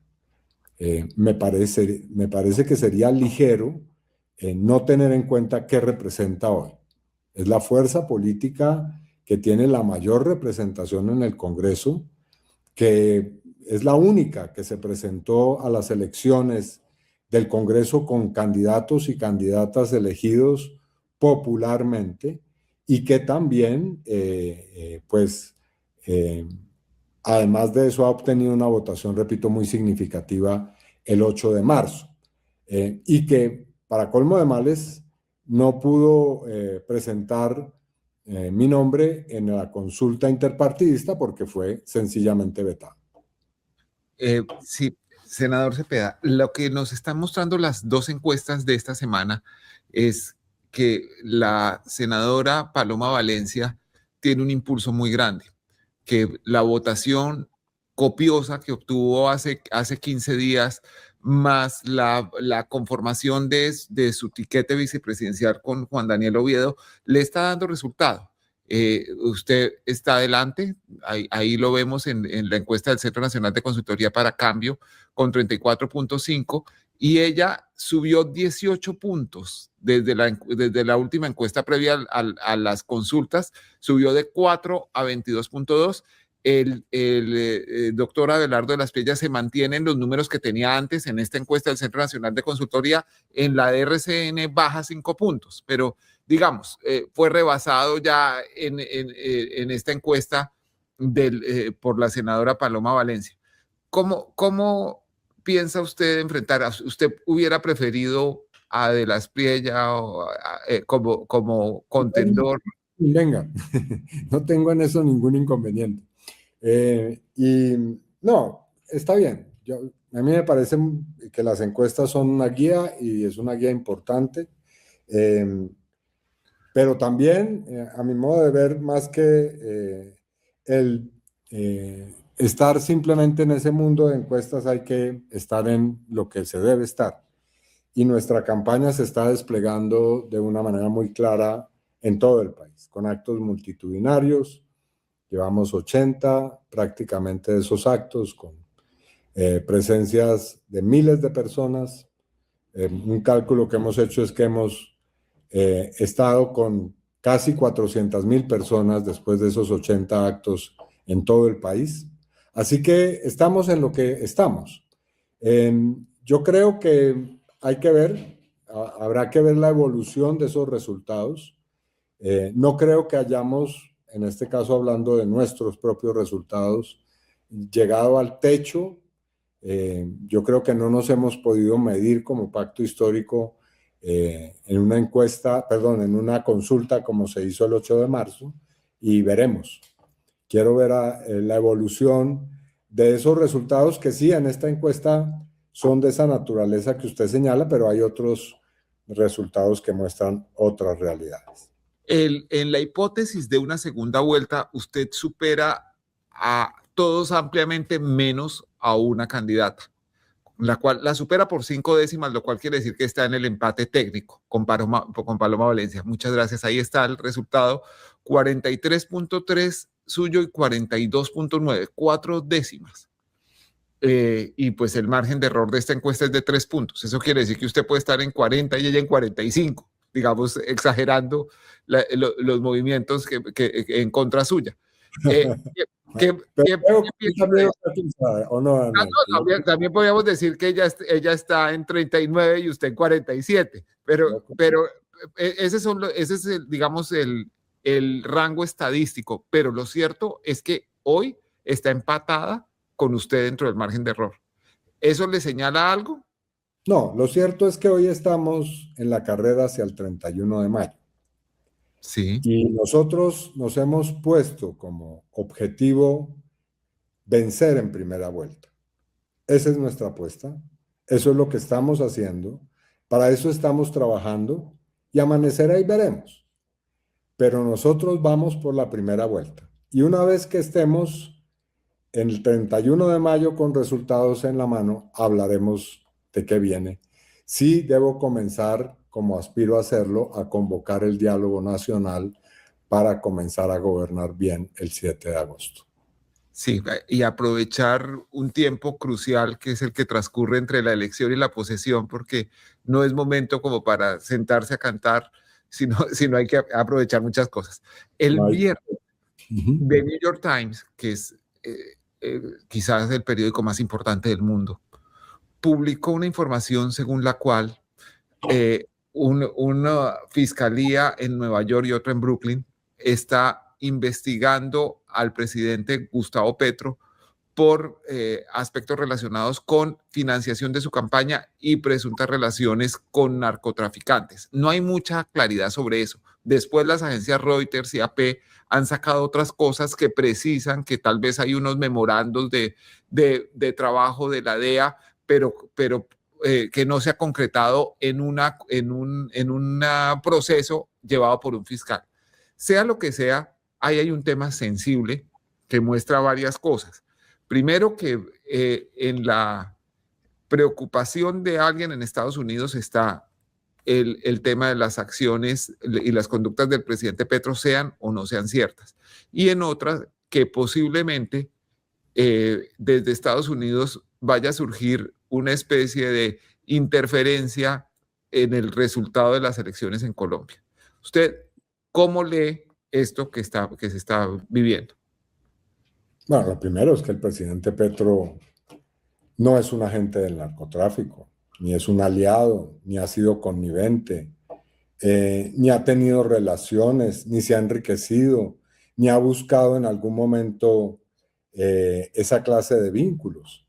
Me parece que sería ligero no tener en cuenta qué representa hoy. Es la fuerza política que tiene la mayor representación en el Congreso, que es la única que se presentó a las elecciones del Congreso con candidatos y candidatas elegidos popularmente y que también, además de eso, ha obtenido una votación, repito, muy significativa el 8 de marzo y que, para colmo de males, no pudo presentar mi nombre en la consulta interpartidista porque fue sencillamente vetado. Sí, senador Cepeda, lo que nos están mostrando las dos encuestas de esta semana es que la senadora Paloma Valencia tiene un impulso muy grande, que la votación copiosa que obtuvo hace 15 días, más la conformación de su tiquete vicepresidencial con Juan Daniel Oviedo, le está dando resultado. Usted está adelante, ahí lo vemos en la encuesta del Centro Nacional de Consultoría para Cambio, con 34.5, y ella subió 18 puntos desde la última encuesta previa a las consultas, subió de 4 a 22.2. El doctor Abelardo de las Piedras se mantiene en los números que tenía antes en esta encuesta del Centro Nacional de Consultoría. En la de RCN baja 5 puntos, pero digamos, fue rebasado ya en esta encuesta por la senadora Paloma Valencia. ¿Cómo piensa usted enfrentar? ¿Usted hubiera preferido a De las Piedras como contendor? Venga, no tengo en eso ningún inconveniente. Y no, está bien. A mí me parece que las encuestas son una guía y es una guía importante. Pero también, a mi modo de ver, más que estar simplemente en ese mundo de encuestas, hay que estar en lo que se debe estar. Y nuestra campaña se está desplegando de una manera muy clara en todo el país, con actos multitudinarios. Llevamos 80 prácticamente de esos actos, con presencias de miles de personas. Un cálculo que hemos hecho es que hemos estado con casi 400,000 personas después de esos 80 actos en todo el país. Así que estamos en lo que estamos. Yo creo que hay que ver, habrá que ver la evolución de esos resultados. No creo que hayamos, en este caso hablando de nuestros propios resultados, llegado al techo. Yo creo que no nos hemos podido medir como pacto histórico en una encuesta, perdón, en una consulta como se hizo el 8 de marzo, y veremos. Quiero ver la evolución de esos resultados que sí, en esta encuesta son de esa naturaleza que usted señala, pero hay otros resultados que muestran otras realidades. En la hipótesis de una segunda vuelta, usted supera a todos ampliamente menos a una candidata, la cual la supera por 5 décimas, lo cual quiere decir que está en el empate técnico con Paloma Valencia. Muchas gracias. Ahí está el resultado: 43.3 suyo y 42.9, 4 décimas. Y pues el margen de error de esta encuesta es de 3 puntos. Eso quiere decir que usted puede estar en 40 y ella en 45, digamos, exagerando los movimientos en contra suya. También podríamos decir que ella está en 39 y usted en 47, pero ese es digamos, el rango estadístico. Pero lo cierto es que hoy está empatada con usted dentro del margen de error. ¿Eso le señala algo? No, lo cierto es que hoy estamos en la carrera hacia el 31 de mayo. Sí. Y nosotros nos hemos puesto como objetivo vencer en primera vuelta. Esa es nuestra apuesta. Eso es lo que estamos haciendo. Para eso estamos trabajando y amanecer ahí veremos. Pero nosotros vamos por la primera vuelta. Y una vez que estemos en el 31 de mayo, con resultados en la mano, hablaremos de qué viene. Sí debo comenzar, como aspiro a hacerlo, a convocar el diálogo nacional para comenzar a gobernar bien el 7 de agosto. Sí, y aprovechar un tiempo crucial que es el que transcurre entre la elección y la posesión, porque no es momento como para sentarse a cantar, sino hay que aprovechar muchas cosas. El viernes, The New York Times, que es quizás el periódico más importante del mundo, publicó una información según la cual una fiscalía en Nueva York y otra en Brooklyn está investigando al presidente Gustavo Petro por aspectos relacionados con financiación de su campaña y presuntas relaciones con narcotraficantes. No hay mucha claridad sobre eso. Después las agencias Reuters y AP han sacado otras cosas que precisan que tal vez hay unos memorandos de trabajo de la DEA, pero que no se ha concretado en un proceso llevado por un fiscal. Sea lo que sea, ahí hay un tema sensible que muestra varias cosas. Primero, que en la preocupación de alguien en Estados Unidos está el tema de las acciones y las conductas del presidente Petro sean o no sean ciertas. Y en otras, que posiblemente desde Estados Unidos vaya a surgir una especie de interferencia en el resultado de las elecciones en Colombia. ¿Usted cómo lee esto que se está viviendo? Bueno, lo primero es que el presidente Petro no es un agente del narcotráfico, ni es un aliado, ni ha sido connivente, ni ha tenido relaciones, ni se ha enriquecido, ni ha buscado en algún momento esa clase de vínculos.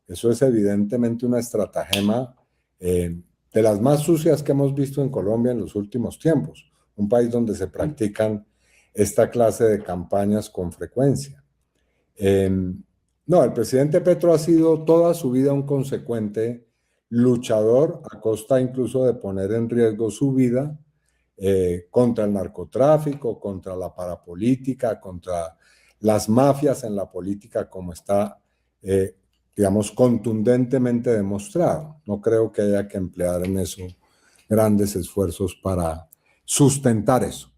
Eso es evidentemente una estratagema de las más sucias que hemos visto en Colombia en los últimos tiempos, un país donde se practican esta clase de campañas con frecuencia. No, el presidente Petro ha sido toda su vida un consecuente luchador, a costa incluso de poner en riesgo su vida contra el narcotráfico, contra la parapolítica, contra las mafias en la política, como está, digamos, contundentemente demostrado. No creo que haya que emplear en eso grandes esfuerzos para sustentar eso.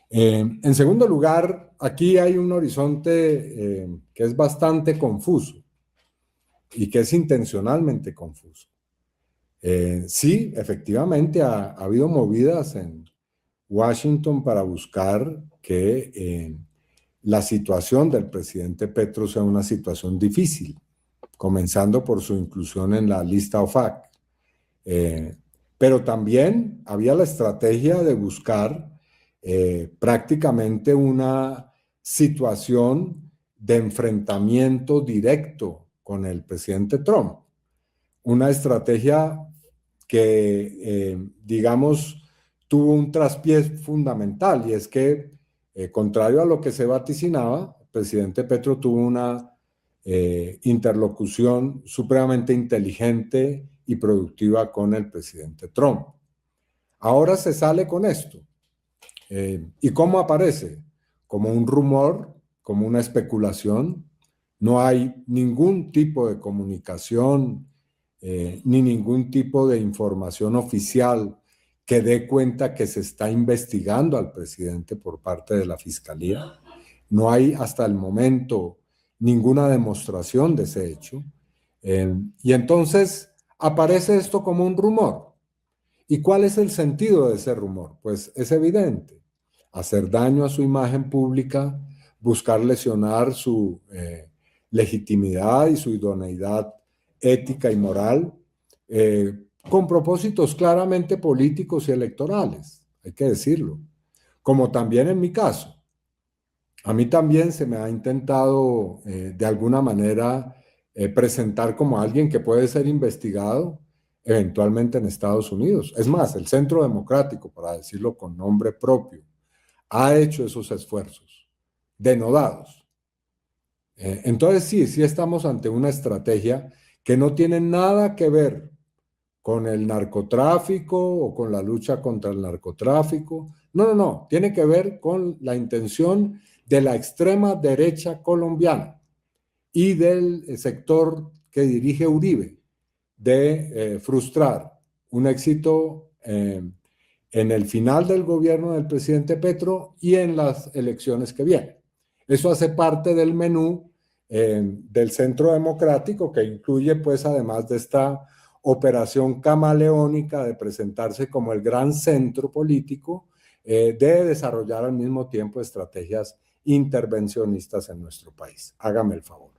En segundo lugar, aquí hay un horizonte que es bastante confuso y que es intencionalmente confuso. Sí, efectivamente ha habido movidas en Washington para buscar que la situación del presidente Petro sea una situación difícil, comenzando por su inclusión en la lista OFAC. Pero también había la estrategia de buscar prácticamente una situación de enfrentamiento directo con el presidente Trump. Una estrategia que, digamos, tuvo un traspié fundamental, y es que, contrario a lo que se vaticinaba, el presidente Petro tuvo una interlocución supremamente inteligente y productiva con el presidente Trump. Ahora se sale con esto. ¿Y cómo aparece? Como un rumor, como una especulación. No hay ningún tipo de comunicación ni ningún tipo de información oficial que dé cuenta que se está investigando al presidente por parte de la Fiscalía. No hay hasta el momento ninguna demostración de ese hecho. Y entonces aparece esto como un rumor. ¿Y cuál es el sentido de ese rumor? Pues es evidente: hacer daño a su imagen pública, buscar lesionar su legitimidad y su idoneidad ética y moral, con propósitos claramente políticos y electorales, hay que decirlo. Como también en mi caso. A mí también se me ha intentado de alguna manera presentar como alguien que puede ser investigado eventualmente en Estados Unidos. Es más, el Centro Democrático, para decirlo con nombre propio, ha hecho esos esfuerzos denodados. Entonces sí estamos ante una estrategia que no tiene nada que ver con el narcotráfico o con la lucha contra el narcotráfico. No, tiene que ver con la intención de la extrema derecha colombiana y del sector que dirige Uribe de frustrar un éxito en el final del gobierno del presidente Petro y en las elecciones que vienen. Eso hace parte del menú del Centro Democrático, que incluye, pues, además de esta operación camaleónica de presentarse como el gran centro político, de desarrollar al mismo tiempo estrategias intervencionistas en nuestro país. Hágame el favor.